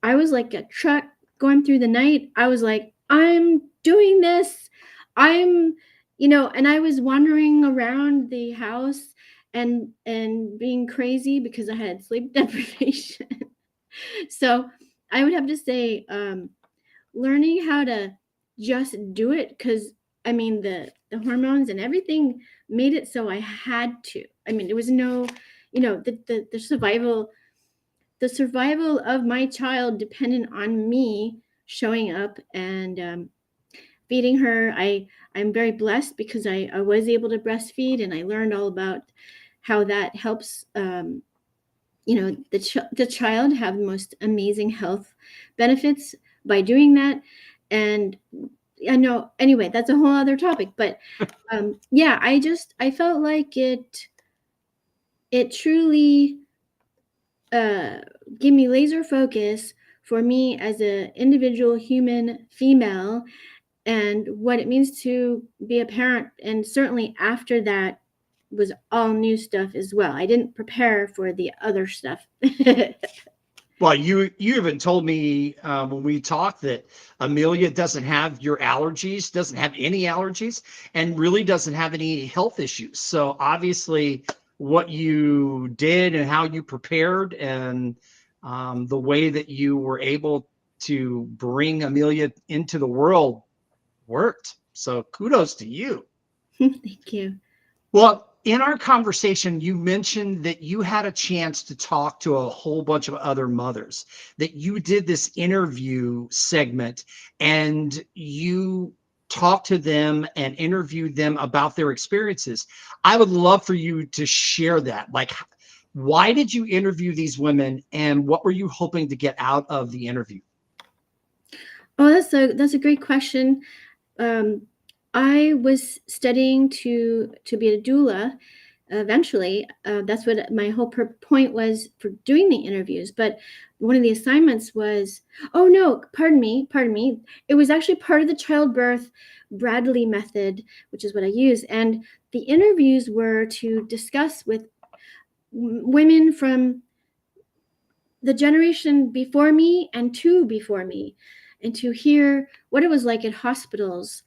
was like a truck going through the night. I was like, I'm doing this. And I was wandering around the house and being crazy because I had sleep deprivation. So I would have to say, learning how to just do it, because I mean the hormones and everything made it so I had to. I mean, there was no, the survival of my child depended on me showing up and feeding her. I'm very blessed because I was able to breastfeed, and I learned all about how that helps the child have the most amazing health benefits by doing that. And I know, anyway, that's a whole other topic, but yeah, I felt like it truly gave me laser focus for me as an individual human female and what it means to be a parent. And certainly after that was all new stuff as well. I didn't prepare for the other stuff. Well, you even told me when we talked that Amelia doesn't have your allergies, doesn't have any allergies, and really doesn't have any health issues. So obviously what you did and how you prepared and the way that you were able to bring Amelia into the world worked. So kudos to you. Thank you. Well, in our conversation, you mentioned that you had a chance to talk to a whole bunch of other mothers, that you did this interview segment and you talked to them and interviewed them about their experiences. I would love for you to share that. Like, why did you interview these women and what were you hoping to get out of the interview? Oh, that's a great question. I was studying to be a doula eventually. That's what my whole point was for doing the interviews. But one of the assignments was, oh no, pardon me. It was actually part of the childbirth Bradley method, which is what I use. And the interviews were to discuss with women from the generation before me and two before me, and to hear what it was like at hospitals,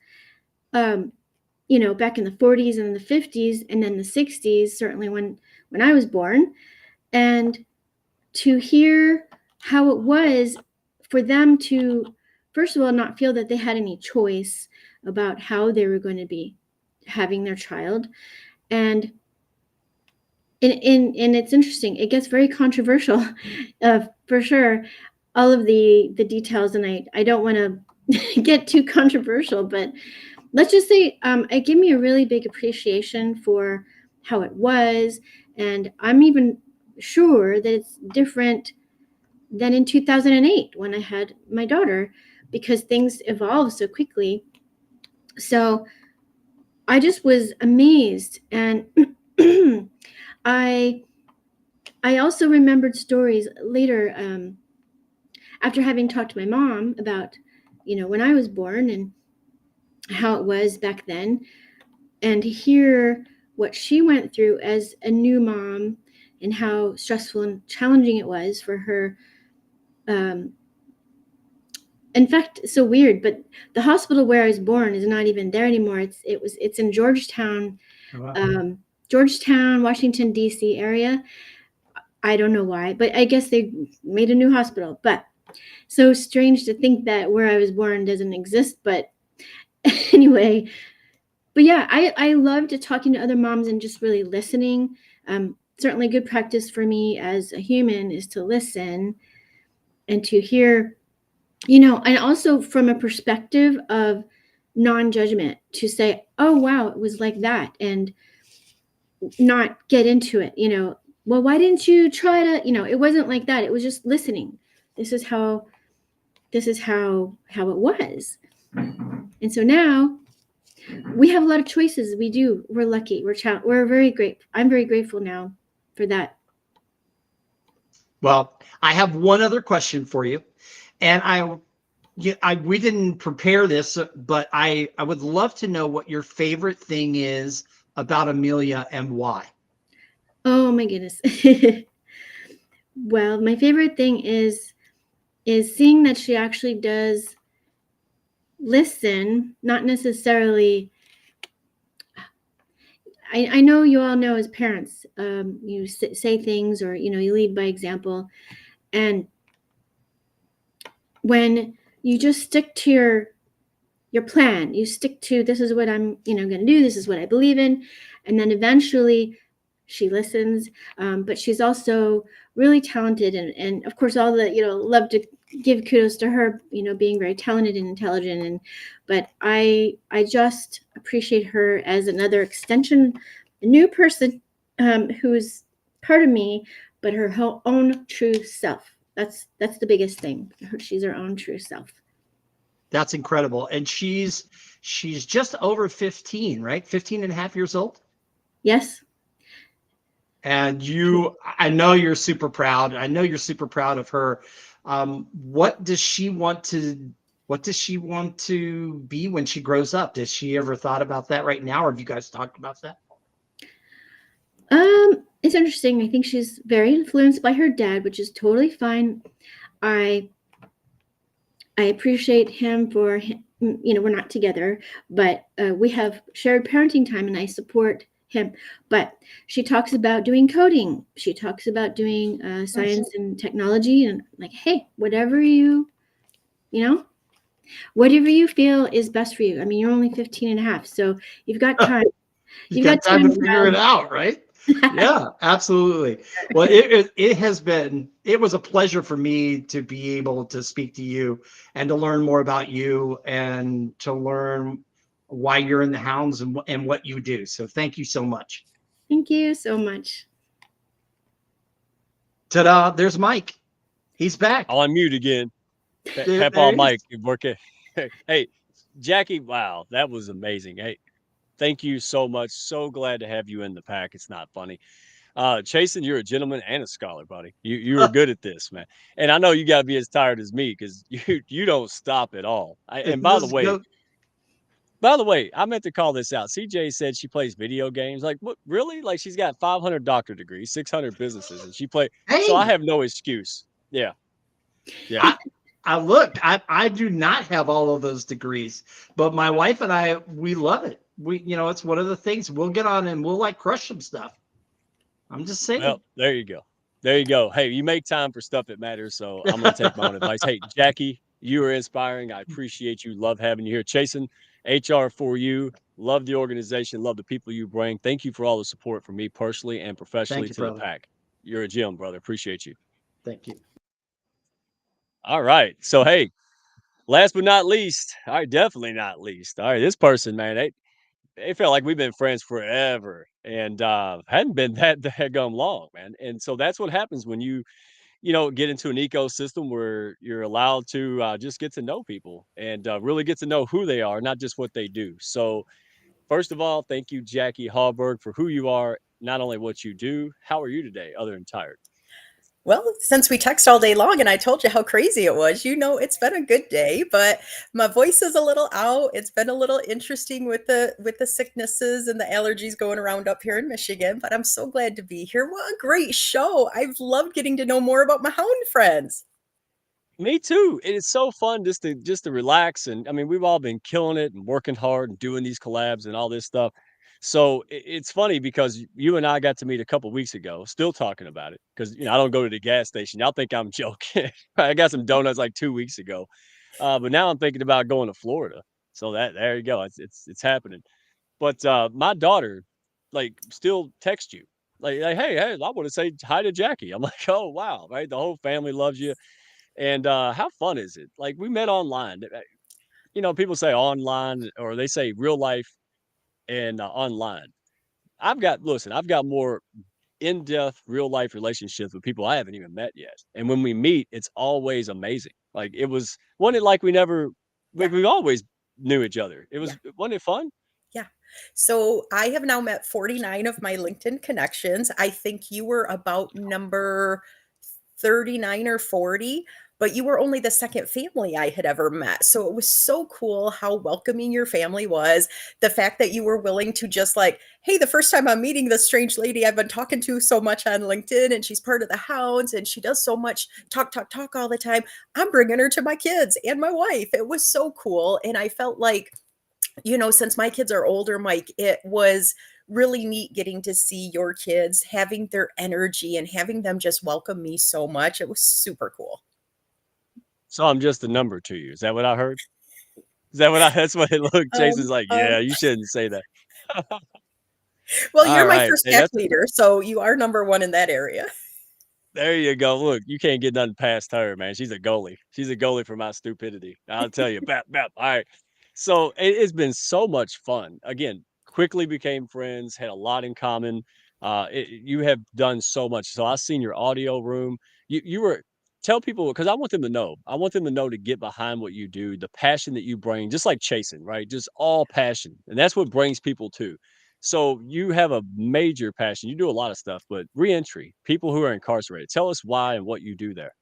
back in the 40s and the 50s and then the 60s, certainly when I was born, and to hear how it was for them to, first of all, not feel that they had any choice about how they were going to be having their child. And it's interesting. It gets very controversial, for sure. all of the details, and I don't want to get too controversial, but let's just say it gave me a really big appreciation for how it was, and I'm even sure that it's different than in 2008 when I had my daughter, because things evolve so quickly. So I just was amazed, and I also remembered stories later, after having talked to my mom about, when I was born and how it was back then, and to hear what she went through as a new mom and how stressful and challenging it was for her. In fact, it's so weird, but the hospital where I was born is not even there anymore. It's in Georgetown, Georgetown, Washington, D.C. area. I don't know why, but I guess they made a new hospital. But so strange to think that where I was born doesn't exist. But anyway, but yeah, I loved talking to other moms and just really listening. Certainly good practice for me as a human is to listen and to hear, and also from a perspective of non-judgment, to say, oh, wow, it was like that, and not get into it, well, why didn't you try to, it wasn't like that. It was just listening. This is how it was. And so now we have a lot of choices. We do. We're lucky. We're very grateful. I'm very grateful now for that. Well, I have one other question for you, and we didn't prepare this, but I would love to know what your favorite thing is about Amelia and why. Oh my goodness. Well, my favorite thing is seeing that she actually does listen, not necessarily. I know you all know as parents, you say things, or you lead by example, and when you just stick to your plan, you stick to, this is what I'm going to do, this is what I believe in, and then eventually she listens. But she's also really talented, and of course all the love to give kudos to her, being very talented and intelligent, but I just appreciate her as another extension, a new person, who's part of me, but her own true self. That's the biggest thing. She's her own true self. That's incredible. And she's just over 15, right? 15 and a half years old. Yes. And I know you're super proud. I know you're super proud of her. What does she want to be when she grows up? Does she ever thought about that right now? Or have you guys talked about that? It's interesting. I think she's very influenced by her dad, which is totally fine. I appreciate him for him. We're not together, but we have shared parenting time, and I support him. But she talks about doing coding. She talks about doing science and technology, and like, hey, whatever you feel is best for you. I mean, you're only 15 and a half, so you've got time. You've got time to figure it out, right? Yeah, absolutely. Well, it was a pleasure for me to be able to speak to you and to learn more about you and to learn why you're in the Hounds and what you do. So thank you so much. Thank you so much. Ta-da, there's Mike. He's back. I'll unmute again. Pep on Mike. Working. Hey, Jackie, wow, that was amazing. Hey, thank you so much. So glad to have you in the pack. It's not funny. Chasen, you're a gentleman and a scholar, buddy. You are good at this, man. And I know you got to be as tired as me because you don't stop at all. And by the way, I meant to call this out. CJ said she plays video games. Like, what? Really? Like, she's got 500 doctorate degrees, 600 businesses, and she play. Hey. So I have no excuse. Yeah. I do not have all of those degrees, but my wife and I, we love it. It's one of the things we'll get on and we'll crush some stuff. I'm just saying. Well, there you go. There you go. Hey, you make time for stuff that matters. So I'm going to take my own advice. Hey, Jackie, you are inspiring. I appreciate you. Love having you here. Chasen, HR4U. Love the organization. Love the people you bring. Thank you for all the support from me personally and professionally to the pack. You're a gem, brother. Appreciate you. Thank you. All right. So hey, last but not least, all right, definitely not least. All right, this person, man, they felt like we've been friends forever and hadn't been that daggum long, man. And so that's what happens when you get into an ecosystem where you're allowed to just get to know people and really get to know who they are, not just what they do. So, first of all, thank you, Jackie Hallberg, for who you are, not only what you do. How are you today, other than tired? Well, since we text all day long and I told you how crazy it was, it's been a good day, but my voice is a little out. It's been a little interesting with the sicknesses and the allergies going around up here in Michigan, but I'm so glad to be here. What a great show. I've loved getting to know more about my hound friends. Me too. It is so fun just to relax, and I mean, we've all been killing it and working hard and doing these collabs and all this stuff. So it's funny because you and I got to meet a couple weeks ago, still talking about it because I don't go to the gas station. Y'all think I'm joking. I got some donuts like 2 weeks ago, but now I'm thinking about going to Florida. So that there you go. It's happening. But my daughter, like, still text you like hey, I want to say hi to Jackie. I'm like, oh wow, right? The whole family loves you. And, how fun is it? Like, we met online. People say online or they say real life and, online. I've got more in-depth real life relationships with people I haven't even met yet. And when we meet, it's always amazing. Like, wasn't it like we never, Yeah. like, we always knew each other. Yeah. Wasn't it fun? Yeah. So I have now met 49 of my LinkedIn connections. I think you were about number 39 or 40, but you were only the second family I had ever met. So it was so cool how welcoming your family was. The fact that you were willing to just like, hey, the first time I'm meeting this strange lady I've been talking to so much on LinkedIn, and she's part of the Hounds, and she does so much talk all the time. I'm bringing her to my kids and my wife. It was so cool. And I felt like, since my kids are older, Mike, it was really neat getting to see your kids having their energy and having them just welcome me so much. It was super cool. So I'm just a number to you. Is that what I heard? Is that what that's what it looked Um, Jason's like, um, "Yeah, you shouldn't say that." well, you're my Alright. first Hey, pack that's leader, so you are number one in that area. there you go. Look, you can't get nothing past her, man. She's a goalie. She's a goalie for my stupidity. I'll tell you. Bap, bap. All right. So it's been so much fun. Again, quickly became friends, had a lot in common. You have done so much. So I've seen your audio room. You were tell people because I want them to know. I want them to know to get behind what you do, the passion that you bring, just like chasing, right? Just all passion. And that's what brings people to. So you have a major passion. You do a lot of stuff, but reentry, people who are incarcerated. Tell us why and what you do there.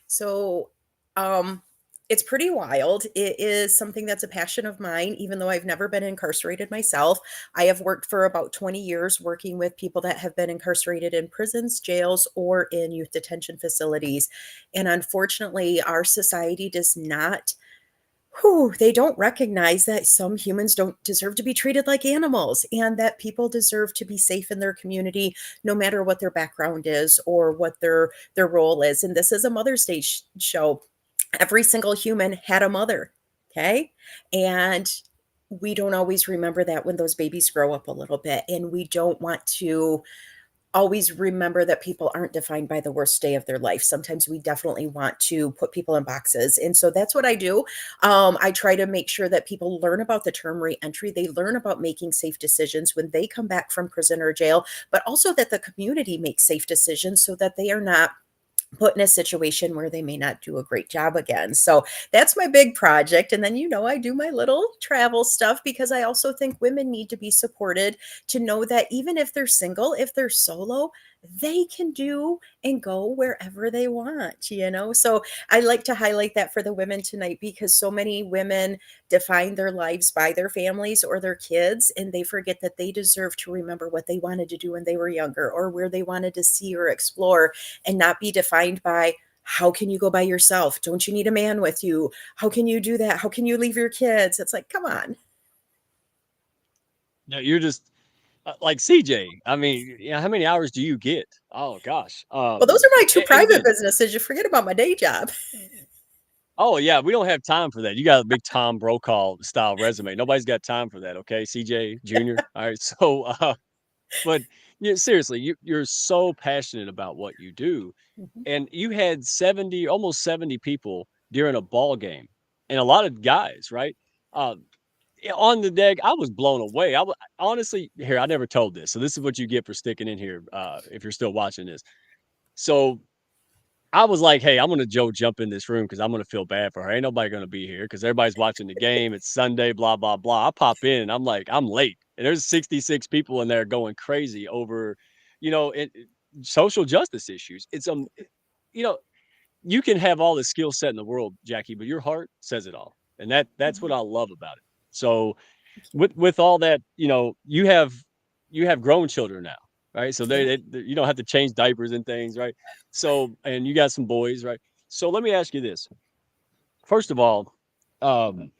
So, um, it's pretty wild. It is something that's a passion of mine, even though I've never been incarcerated myself. I have worked for about 20 years working with people that have been incarcerated in prisons, jails, or in youth detention facilities. And unfortunately, our society does not they don't recognize that some humans don't deserve to be treated like animals and that people deserve to be safe in their community no matter what their background is or what their role is. And this is a Mother's Day show. Every single human had a mother, okay? And we don't always remember that when those babies grow up a little bit, and we don't want to always remember that people aren't defined by the worst day of their life. Sometimes we definitely want to put people in boxes. And so that's what I do. I try to make sure that people learn about the term reentry. They learn about making safe decisions when they come back from prison or jail, but also that the community makes safe decisions so that they are not put in a situation where they may not do a great job again. So that's my big project. And then, I do my little travel stuff because I also think women need to be supported to know that even if they're single, if they're solo, they can do and go wherever they want. So I like to highlight that for the women tonight because so many women define their lives by their families or their kids, and they forget that they deserve to remember what they wanted to do when they were younger or where they wanted to see or explore, and not be defined by how can you go by yourself? Don't you need a man with you? How can you do that? How can you leave your kids? It's like, come on. No, you're just like CJ. I mean, how many hours do you get? Oh gosh. Well, those are my two And private again, businesses. You forget about my day job. oh yeah, we don't have time for that. You got a big Tom Brokaw style resume. Nobody's got time for that. Okay, CJ Junior. All right. So, but Yeah, seriously, you're so passionate about what you do, Mhm. and you had 70, almost 70 people during a ball game, and a lot of guys, right? Uh, on the deck, I was blown away. Honestly, here, I never told this, so this is what you get for sticking in here. If you're still watching this, so I was like, "Hey, I'm gonna jump in this room because I'm gonna feel bad for her. Ain't nobody gonna be here because everybody's watching the game. It's Sunday, blah blah blah." I pop in, and I'm like, I'm late, and there's 66 people in there going crazy over, social justice issues. You know, you can have all the skill set in the world, Jackie, but your heart says it all, and that's what Mhm. I love about it. So with all that, you have grown children now, right? So Yeah. you don't have to change diapers and things, right? So and you got some boys, right? So let me ask you this. First of all, um,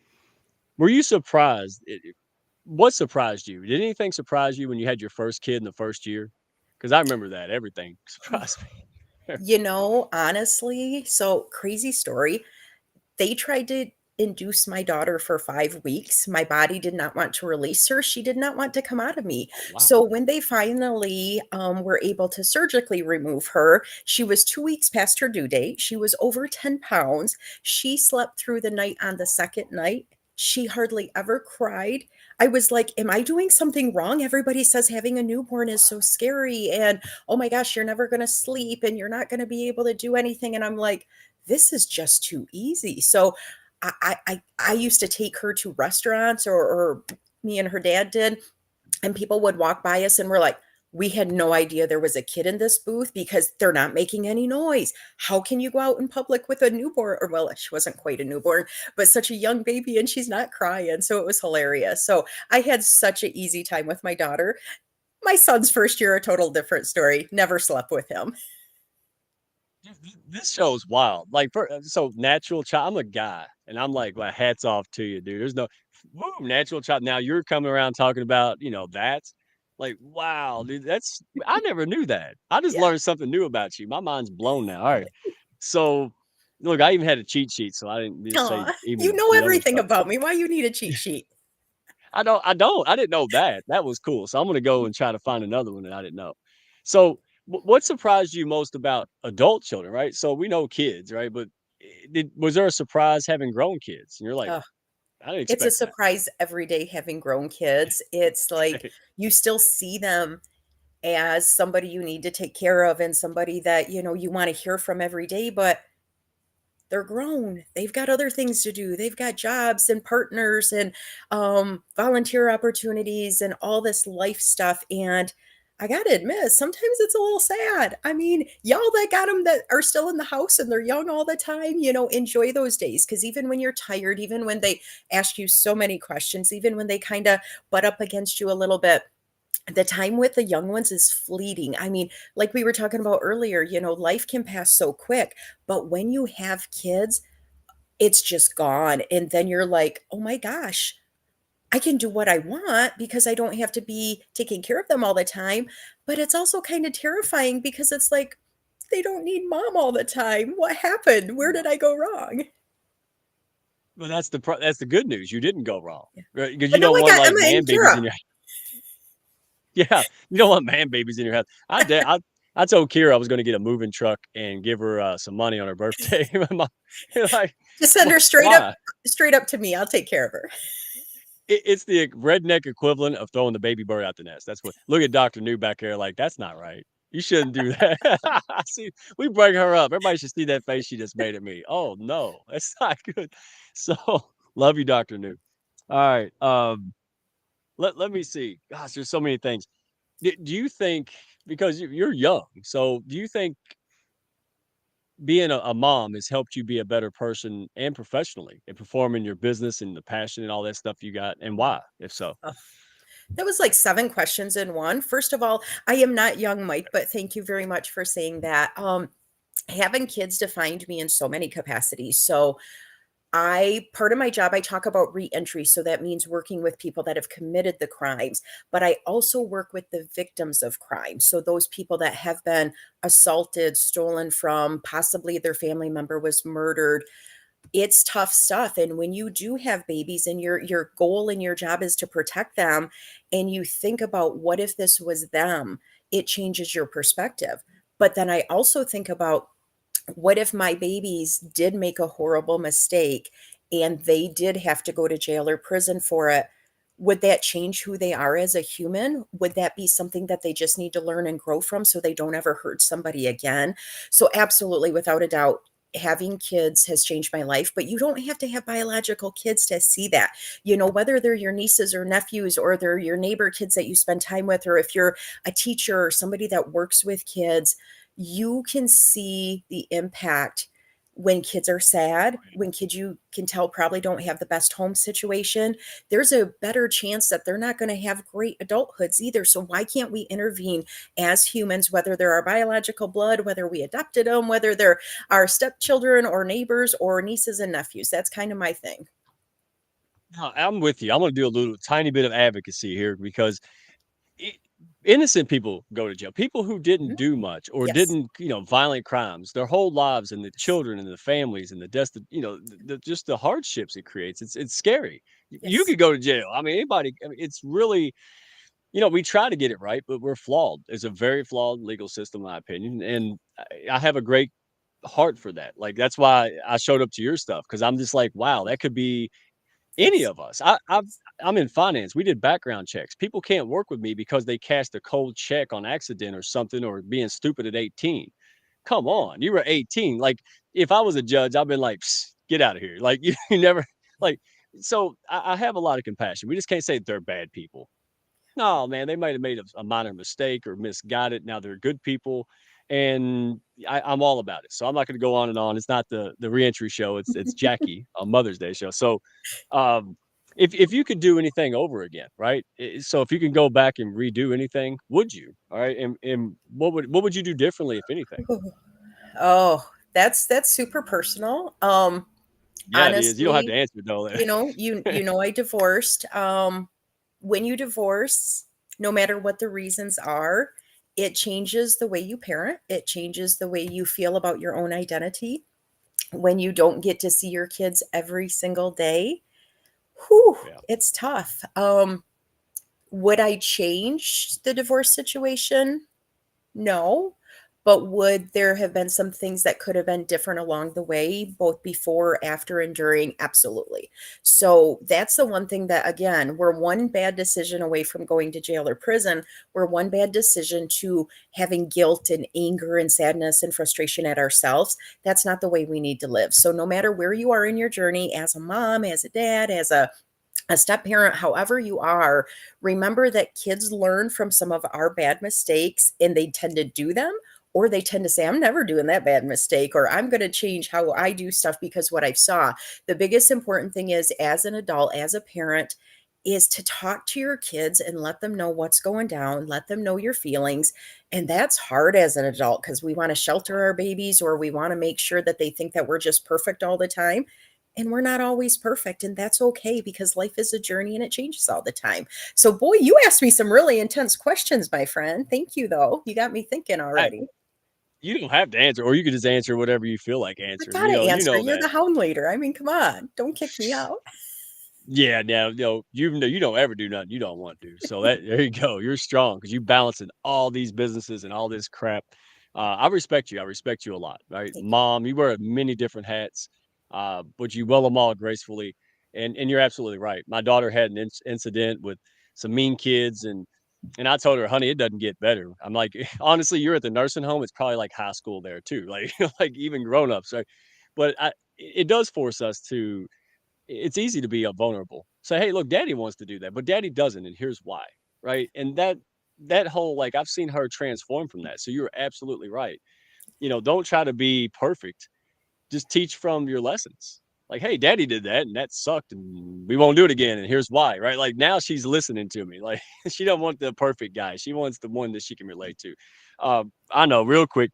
were you surprised? What surprised you? Did anything surprise you when you had your first kid in the first year? Because I remember that everything surprised me. Honestly, so crazy story. They tried to induce my daughter for 5 weeks. My body did not want to release her. She did not want to come out of me. Oh wow. So when they finally were able to surgically remove her, she was 2 weeks past her due date. She was over 10 pounds. She slept through the night on the second night. She hardly ever cried. I was like, am I doing something wrong? Everybody says having a newborn is so scary. And oh my gosh, you're never going to sleep and you're not going to be able to do anything. And I'm like, this is just too easy. So I used to take her to restaurants, or me and her dad did, and people would walk by us and we're like, we had no idea there was a kid in this booth because they're not making any noise. How can you go out in public with a newborn? Or, well, she wasn't quite a newborn, but such a young baby and she's not crying. So it was hilarious. So I had such an easy time with my daughter. My son's first year, a total different story. Never slept with him. This show's wild. Like, so natural child. I'm a guy, and I'm like, well, hats off to you, dude. There's no natural child. Now you're coming around talking about, that's like, wow, dude. I never knew that. I just Yeah. learned something new about you. My mind's blown now. All right. So, look, I even had a cheat sheet, so I didn't just say Aw, you even know the other everything stuff. about me. Why you need a cheat sheet? I didn't know that. That was cool. So I'm gonna go and try to find another one that I didn't know. So what surprised you most about adult children, right? So we know kids, right? But was there a surprise having grown kids? And you're like, I didn't It's a expect that. surprise every day having grown kids. It's like you still see them as somebody you need to take care of and somebody that, you want to hear from every day, but they're grown. They've got other things to do. They've got jobs and partners and volunteer opportunities and all this life stuff. And I got to admit, sometimes it's a little sad. I mean, y'all that got them that are still in the house and they're young all the time, enjoy those days. Because even when you're tired, even when they ask you so many questions, even when they kind of butt up against you a little bit, the time with the young ones is fleeting. I mean, like we were talking about earlier, life can pass so quick, but when you have kids, it's just gone. And then you're like, oh my gosh, I can do what I want because I don't have to be taking care of them all the time. But it's also kind of terrifying because it's like, they don't need mom all the time. What happened? Where did I go wrong? Well, that's the good news. You didn't go wrong, Yeah. right? Because But you now don't I want got like Emma and man babies in Kira. your yeah, you don't want man babies in your house. I told Kira I was going to get a moving truck and give her some money on her birthday. My mom, like, Just send her why? straight up to me. I'll take care of her. It's the redneck equivalent of throwing the baby bird out the nest. That's what. Look at Doctor New back there. Like that's not right. You shouldn't do that. See, we bring her up. Everybody should see that face she just made at me. Oh no, that's not good. So love you, Doctor New. All right. Let me see. Gosh, there's so many things. Do you think because you're young, so do you think being a mom has helped you be a better person and professionally and performing your business and the passion and all that stuff you got, and why, if so? Oh, that was like 7 questions in one. First of all, I am not young, Mike, but thank you very much for saying that. Having kids defined me in so many capacities. So part of my job, I talk about reentry. So that means working with people that have committed the crimes, but I also work with the victims of crime. So those people that have been assaulted, stolen from, possibly their family member was murdered. It's tough stuff. And when you do have babies and your goal and your job is to protect them, and you think about what if this was them, it changes your perspective. But then I also think about, what if my babies did make a horrible mistake and they did have to go to jail or prison for it? Would that change who they are as a human? Would that be something that they just need to learn and grow from so they don't ever hurt somebody again? So, absolutely, without a doubt, having kids has changed my life, but you don't have to have biological kids to see that. You know, whether they're your nieces or nephews, or they're your neighbor kids that you spend time with, or if you're a teacher or somebody that works with kids, you can see the impact when kids are sad, when kids you can tell probably don't have the best home situation. There's a better chance that they're not going to have great adulthoods either. So why can't we intervene as humans, whether they're our biological blood, whether we adopted them, whether they're our stepchildren or neighbors or nieces and nephews? That's kind of my thing. No, I'm with you. I'm going to do a little tiny bit of advocacy here because i- innocent people go to jail. People who didn't do much or Yes. didn't, violent crimes their whole lives, and the children and the families and the just the hardships it creates. It's scary. You Yes. could go to jail. I mean, anybody. I mean, it's really, we try to get it right, but we're flawed. It's a very flawed legal system, in my opinion, and I have a great heart for that. Like that's why I showed up to your stuff because I'm just like, wow, that could be any Yes. of us. I'm in finance. We did background checks. People can't work with me because they cashed a cold check on accident or something, or being stupid at 18. Come on, you were 18. Like if I was a judge, I've been like, "Psst, get out of here." Like you never like. So I have a lot of compassion. We just can't say they're bad people. No, man, they might have made a minor mistake or misguided. Now they're good people, and I'm all about it. So I'm not going to go on and on. It's not the reentry show. It's Jackie on Mother's Day show. So, um, if you could do anything over again, right? So if you can go back and redo anything, would you? All right, and what would you do differently, if anything? Oh, that's super personal. Yeah, it is. You don't have to Honestly, answer it though. I divorced. When you divorce, no matter what the reasons are, it changes the way you parent. It changes the way you feel about your own identity. When you don't get to see your kids every single day, whew, Yeah. it's tough. Would I change the divorce situation? No. But would there have been some things that could have been different along the way, both before, after, and during? Absolutely. So that's the one thing that, again, we're one bad decision away from going to jail or prison. We're one bad decision to having guilt and anger and sadness and frustration at ourselves. That's not the way we need to live. So no matter where you are in your journey, as a mom, as a dad, as a step parent, however you are, remember that kids learn from some of our bad mistakes, and they tend to do them, or they tend to say, I'm never doing that bad mistake, or I'm going to change how I do stuff because what I saw. The biggest important thing is, as an adult, as a parent, is to talk to your kids and let them know what's going down, let them know your feelings. And that's hard as an adult because we want to shelter our babies, or we want to make sure that they think that we're just perfect all the time. And we're not always perfect, and that's okay, because life is a journey and it changes all the time. So, boy, you asked me some really intense questions, my friend. Thank you, though. You got me thinking already. You don't have to answer, or you could just answer whatever you feel like I answering. gotta You answer. know You're that. the hound leader. I mean, come on. Don't kick me out. Yeah, now, you don't ever do nothing you don't want to. So there you go. You're strong because you balancing all these businesses and all this crap. I respect you. I respect you a lot. Right, Thank you. mom, you wear many different hats, but you wear them all gracefully. And you're absolutely right. My daughter had an incident with some mean kids, and I told her, honey, it doesn't get better. I'm like, honestly, you're at the nursing home. It's probably like high school there too. Like like even grown ups. Right, but it does force us to. It's easy to be vulnerable. Say, hey, look, daddy wants to do that, but daddy doesn't, and here's why. Right. And that whole, like, I've seen her transform from that. So you're absolutely right. Don't try to be perfect. Just teach from your lessons. Like, hey, daddy did that and that sucked and we won't do it again. And here's why. Right. Like now she's listening to me. Like she don't want the perfect guy. She wants the one that she can relate to. I know, real quick.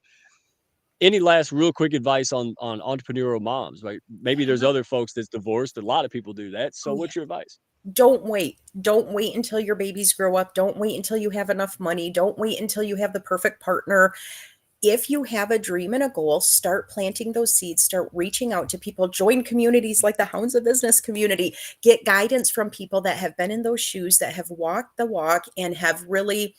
Any last real quick advice on entrepreneurial moms, right? Maybe there's other folks that's divorced. A lot of people do that. So Oh, yeah. what's your advice? Don't wait. Don't wait until your babies grow up. Don't wait until you have enough money. Don't wait until you have the perfect partner. If you have a dream and a goal, start planting those seeds, start reaching out to people, join communities like the Hounds of Business community, get guidance from people that have been in those shoes, that have walked the walk and have really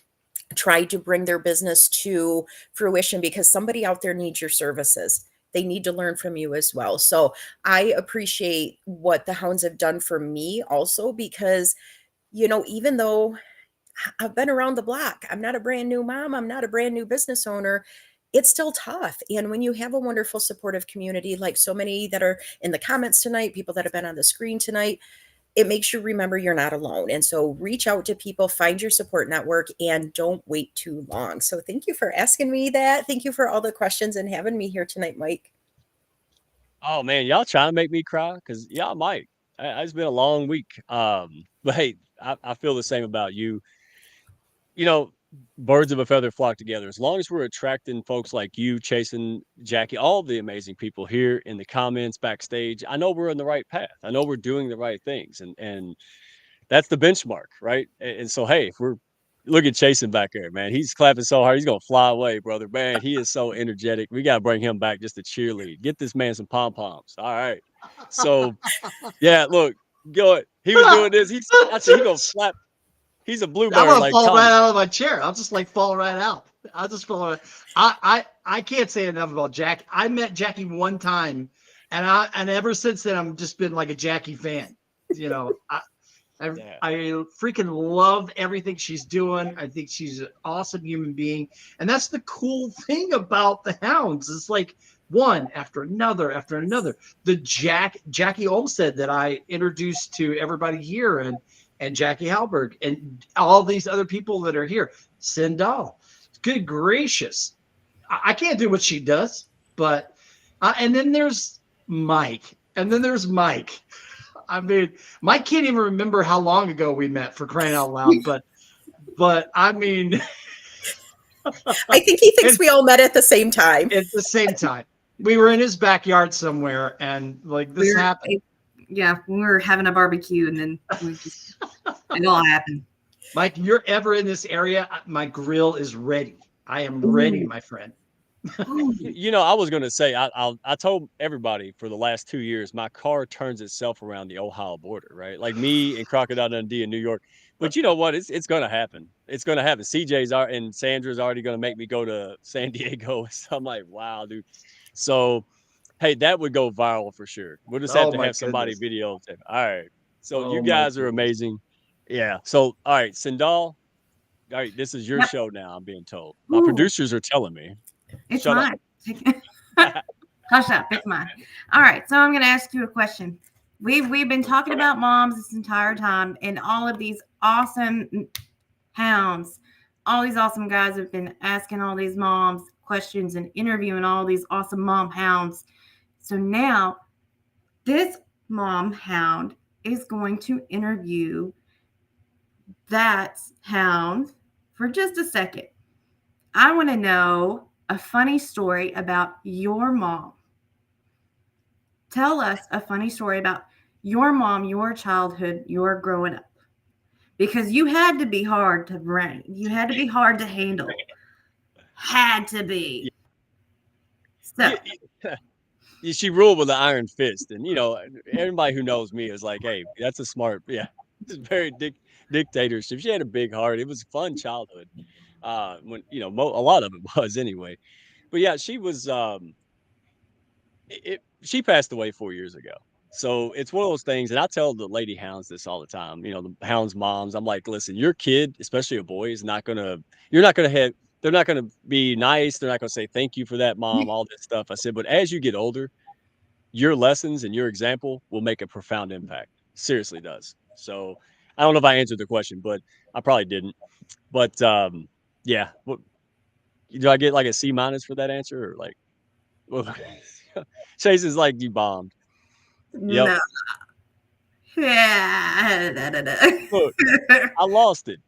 try to bring their business to fruition, because somebody out there needs your services. They need to learn from you as well. So I appreciate what the Hounds have done for me also, because, you know, even though I've been around the block, I'm not a brand new mom, I'm not a brand new business owner, it's still tough. And when you have a wonderful supportive community, like so many that are in the comments tonight, people that have been on the screen tonight, it makes you remember you're not alone. And so reach out to people, find your support network, and don't wait too long. So thank you for asking me that. Thank you for all the questions and having me here tonight, Mike. Oh man, y'all trying to make me cry? Because y'all might. It's been a long week. But hey, I feel the same about you. You know, birds of a feather flock together. As long as we're attracting folks like you, chasing Jackie, all the amazing people here in the comments, backstage, I know we're in the right path. I know we're doing the right things, and that's the benchmark, right? And so, hey, if we're look at Chasen back there, man, he's clapping so hard, he's gonna fly away, brother. Man, he is so energetic. We gotta bring him back just to cheerlead. Get this man some pom poms. All right. So, yeah, look, go. He was doing this. I said he gonna flap. He's a I'm bluebird gonna like fall right Tommy. out of my chair. I'll just like fall right out. I'll just fall right. I can't say enough about Jackie. I met Jackie one time, and ever since then I've just been like a Jackie fan. You know, Yeah. I freaking love everything she's doing. I think she's an awesome human being, and that's the cool thing about the Hounds. It's like one after another after another. The Jackie Olmsted that I introduced to everybody here, and Jackie Halberg, and all these other people that are here. Sindal, good gracious, I can't do what she does, but and then there's Mike, and then there's Mike. I mean, Mike can't even remember how long ago we met, for crying out loud. But I mean, I think he thinks we all met at the same time. At the same time, we were in his backyard somewhere, and like this happened. Yeah, we were having a barbecue, and then it all happened. Mike, you're ever in this area, my grill is ready. I am ready, my friend. You know, I was gonna say I told everybody for the last 2 years my car turns itself around the Ohio border, right? Like me and Crocodile Dundee in New York. But you know what? It's gonna happen. It's gonna happen. CJ's and Sandra's already gonna make me go to San Diego. So I'm like, wow, dude. So hey, that would go viral for sure. We'll just have Oh to my have somebody goodness. videotape. All right. So Oh you my guys are goodness. amazing. Yeah. So all right, Sindal. All right, this is your Yep. show now. I'm being told. My Ooh, producers are telling me. it's Shut up. mine. Hush up, it's mine. All right, so I'm going to ask you a question. We've been talking about moms this entire time, and all of these awesome hounds, all these awesome guys have been asking all these moms questions and interviewing all these awesome mom hounds. So now this mom hound is going to interview that hound for just a second. I want to know a funny story about your mom. Tell us a funny story about your mom, your childhood, your growing up. Because you had to be hard to bring. You had to be hard to handle. Had to be. So, She ruled with an iron fist, and you know everybody who knows me is like, hey, that's a smart, yeah, it's very dictatorship. She had a big heart. It was a fun childhood. When you know a lot of it was anyway, but yeah, she was she passed away 4 years ago. So it's one of those things, and I tell the lady hounds this all the time. You know, the hounds moms. I'm like, listen, your kid, especially a boy, is not gonna. You're not gonna have. They're not gonna be nice. They're not gonna say thank you for that, mom. All this stuff. I said, but as you get older, your lessons and your example will make a profound impact. Seriously does. So I don't know if I answered the question, but I probably didn't. But yeah. What, do I get like a C minus for that answer, or like? Well, Chase is like you bombed. Yep. no. Yeah. Look, I lost it.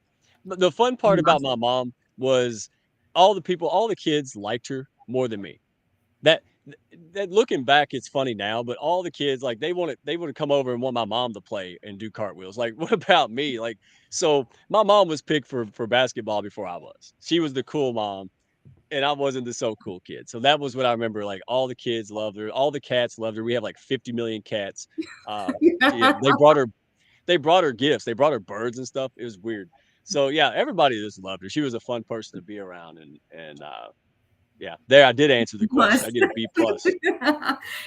But the fun part about my mom was all the people, all the kids liked her more than me. That that looking back, it's funny now, but all the kids like they would come over and want my mom to play and do cartwheels. Like, what about me? Like, so my mom was picked for basketball before I was. She was the cool mom, and I wasn't the so cool kid. So that was what I remember. Like all the kids loved her, all the cats loved her. We have like 50 million cats. Yeah, they brought her gifts. They brought her birds and stuff. It was weird. So yeah, everybody just loved her. She was a fun person to be around, and yeah, there I did answer the question. Plus. I get a B plus.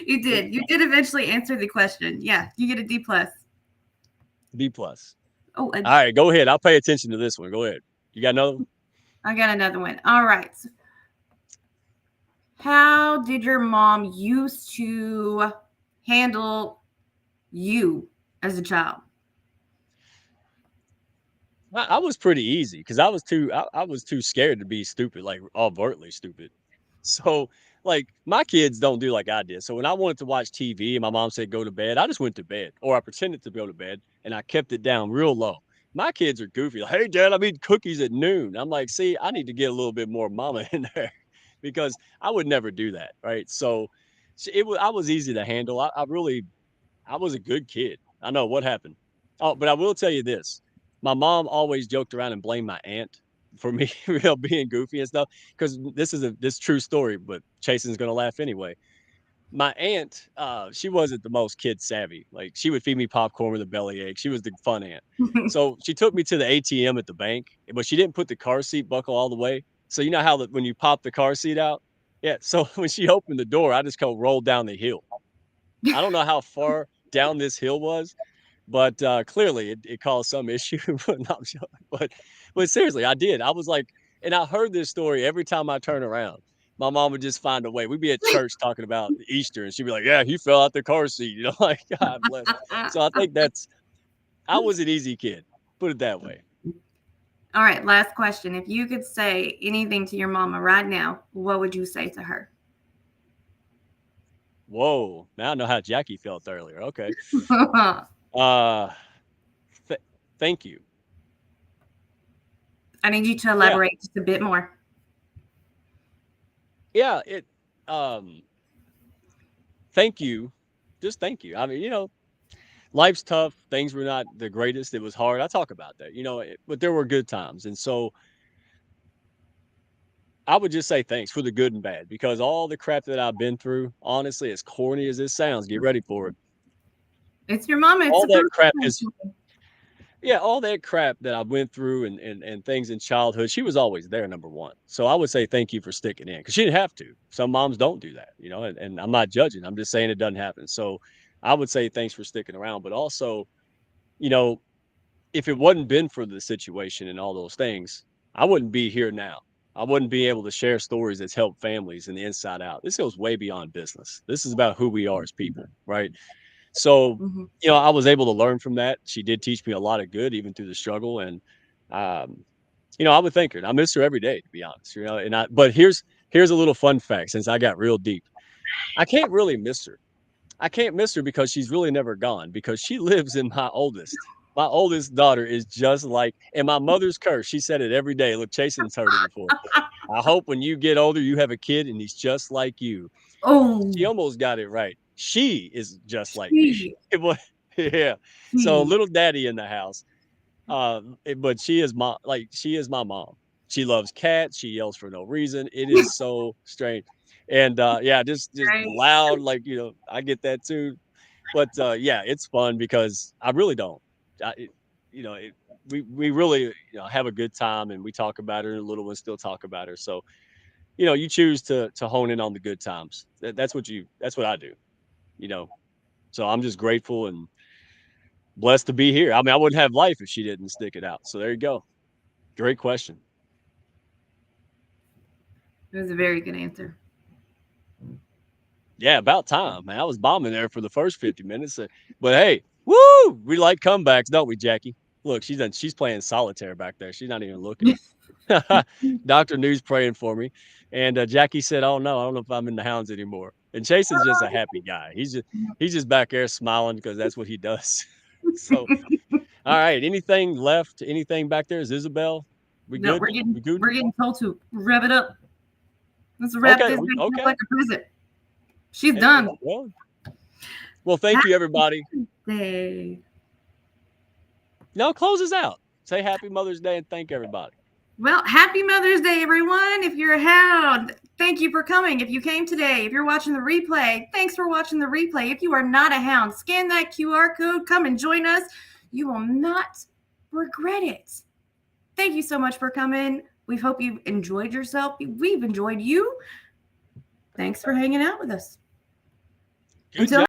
You did. You did eventually answer the question. Yeah, you get a D plus. B plus. Oh, All right, go ahead. I'll pay attention to this one. Go ahead. You got another one? I got another one. All right. How did your mom used to handle you as a child? I was pretty easy because I was too scared to be stupid, like overtly stupid. So like my kids don't do like I did. So when I wanted to watch TV and my mom said go to bed, I just went to bed or I pretended to go to bed and I kept it down real low. My kids are goofy. Like, hey dad, I'm eating cookies at noon. I'm like, see, I need to get a little bit more mama in there because I would never do that. Right. So I was easy to handle. I was a good kid. I know what happened. Oh, but I will tell you this. My mom always joked around and blamed my aunt for me being goofy and stuff. Because this true story, but Chasen's gonna laugh anyway. My aunt, she wasn't the most kid savvy. Like she would feed me popcorn with a bellyache. She was the fun aunt. So she took me to the ATM at the bank, but she didn't put the car seat buckle all the way. So you know how when you pop the car seat out? Yeah. So when she opened the door, I just kind of rolled down the hill. I don't know how far down this hill was, but clearly it caused some issue. but, no, but seriously, I did. I was like, and I heard this story every time I turn around. My mom would just find a way. We'd be at church talking about Easter, and she'd be like, "Yeah, he fell out the car seat." You know, like God bless. So I think I was an easy kid. Put it that way. All right, last question. If you could say anything to your mama right now, what would you say to her? Whoa! Now I know how Jackie felt earlier. Okay. Uh, thank you. I need you to Yeah, elaborate just a bit more. yeah. Thank you. Just thank you. I mean, life's tough. Things were not the greatest. It was hard. I talk about that, but there were good times. And so I would just say thanks for the good and bad because all the crap that I've been through, honestly, as corny as this sounds, get ready for it. It's your mama. It's All a that crap person. yeah, all that crap that I went through and things in childhood, she was always there, number one. So I would say thank you for sticking in because she didn't have to. Some moms don't do that, and I'm not judging. I'm just saying it doesn't happen. So I would say thanks for sticking around. But also, you know, if it wasn't been for the situation and all those things, I wouldn't be here now. I wouldn't be able to share stories that's helped families in the inside out. This goes way beyond business. This is about who we are as people, right? So, Mhm. I was able to learn from that. She did teach me a lot of good, even through the struggle. And, um, I would thank her. And I miss her every day, to be honest. But here's a little fun fact since I got real deep. I can't really miss her. I can't miss her because she's really never gone because she lives in my oldest. My oldest daughter is just like, and my mother's curse. She said it every day. Look, Chasen's heard it before. I hope when you get older, you have a kid and he's just like you. Oh, She almost got it right. She is just like me. she, It was, yeah. So she. little daddy in the house. But she is my mom. She loves cats. She yells for no reason. It is so strange. And yeah, just Right. loud, like, I get that too. But yeah, it's fun because I really don't. I, it, you know, it, we really have a good time and we talk about her. And the little ones still talk about her. So you choose to hone in on the good times. That's what I do. You know, so I'm just grateful and blessed to be here. I mean, I wouldn't have life if she didn't stick it out. So there you go. Great question. It was a very good answer. Yeah, about time, man. I was bombing there for the first 50 minutes. But hey, woo! We like comebacks, don't we, Jackie? Look, she's playing solitaire back there. She's not even looking. Dr. News praying for me. And Jackie said, "Oh no, I don't know if I'm in the Hounds anymore." And Jason's just a happy guy. He's just back there smiling because that's what he does. So, all right. Anything left? Anything back there? Is Isabel? We No, good? We good? we're getting told to rev it up. Let's wrap Okay. this thing up Okay. like a present. She's Hey, done. well, thank you, everybody. Day. No, close us out. Say Happy Mother's Day and thank everybody. Well, happy Mother's Day, everyone. If you're a hound, thank you for coming. If you came today, if you're watching the replay, thanks for watching the replay. If you are not a hound, scan that QR code. Come and join us. You will not regret it. Thank you so much for coming. We hope you enjoyed yourself. We've enjoyed you. Thanks for hanging out with us. Good Until job.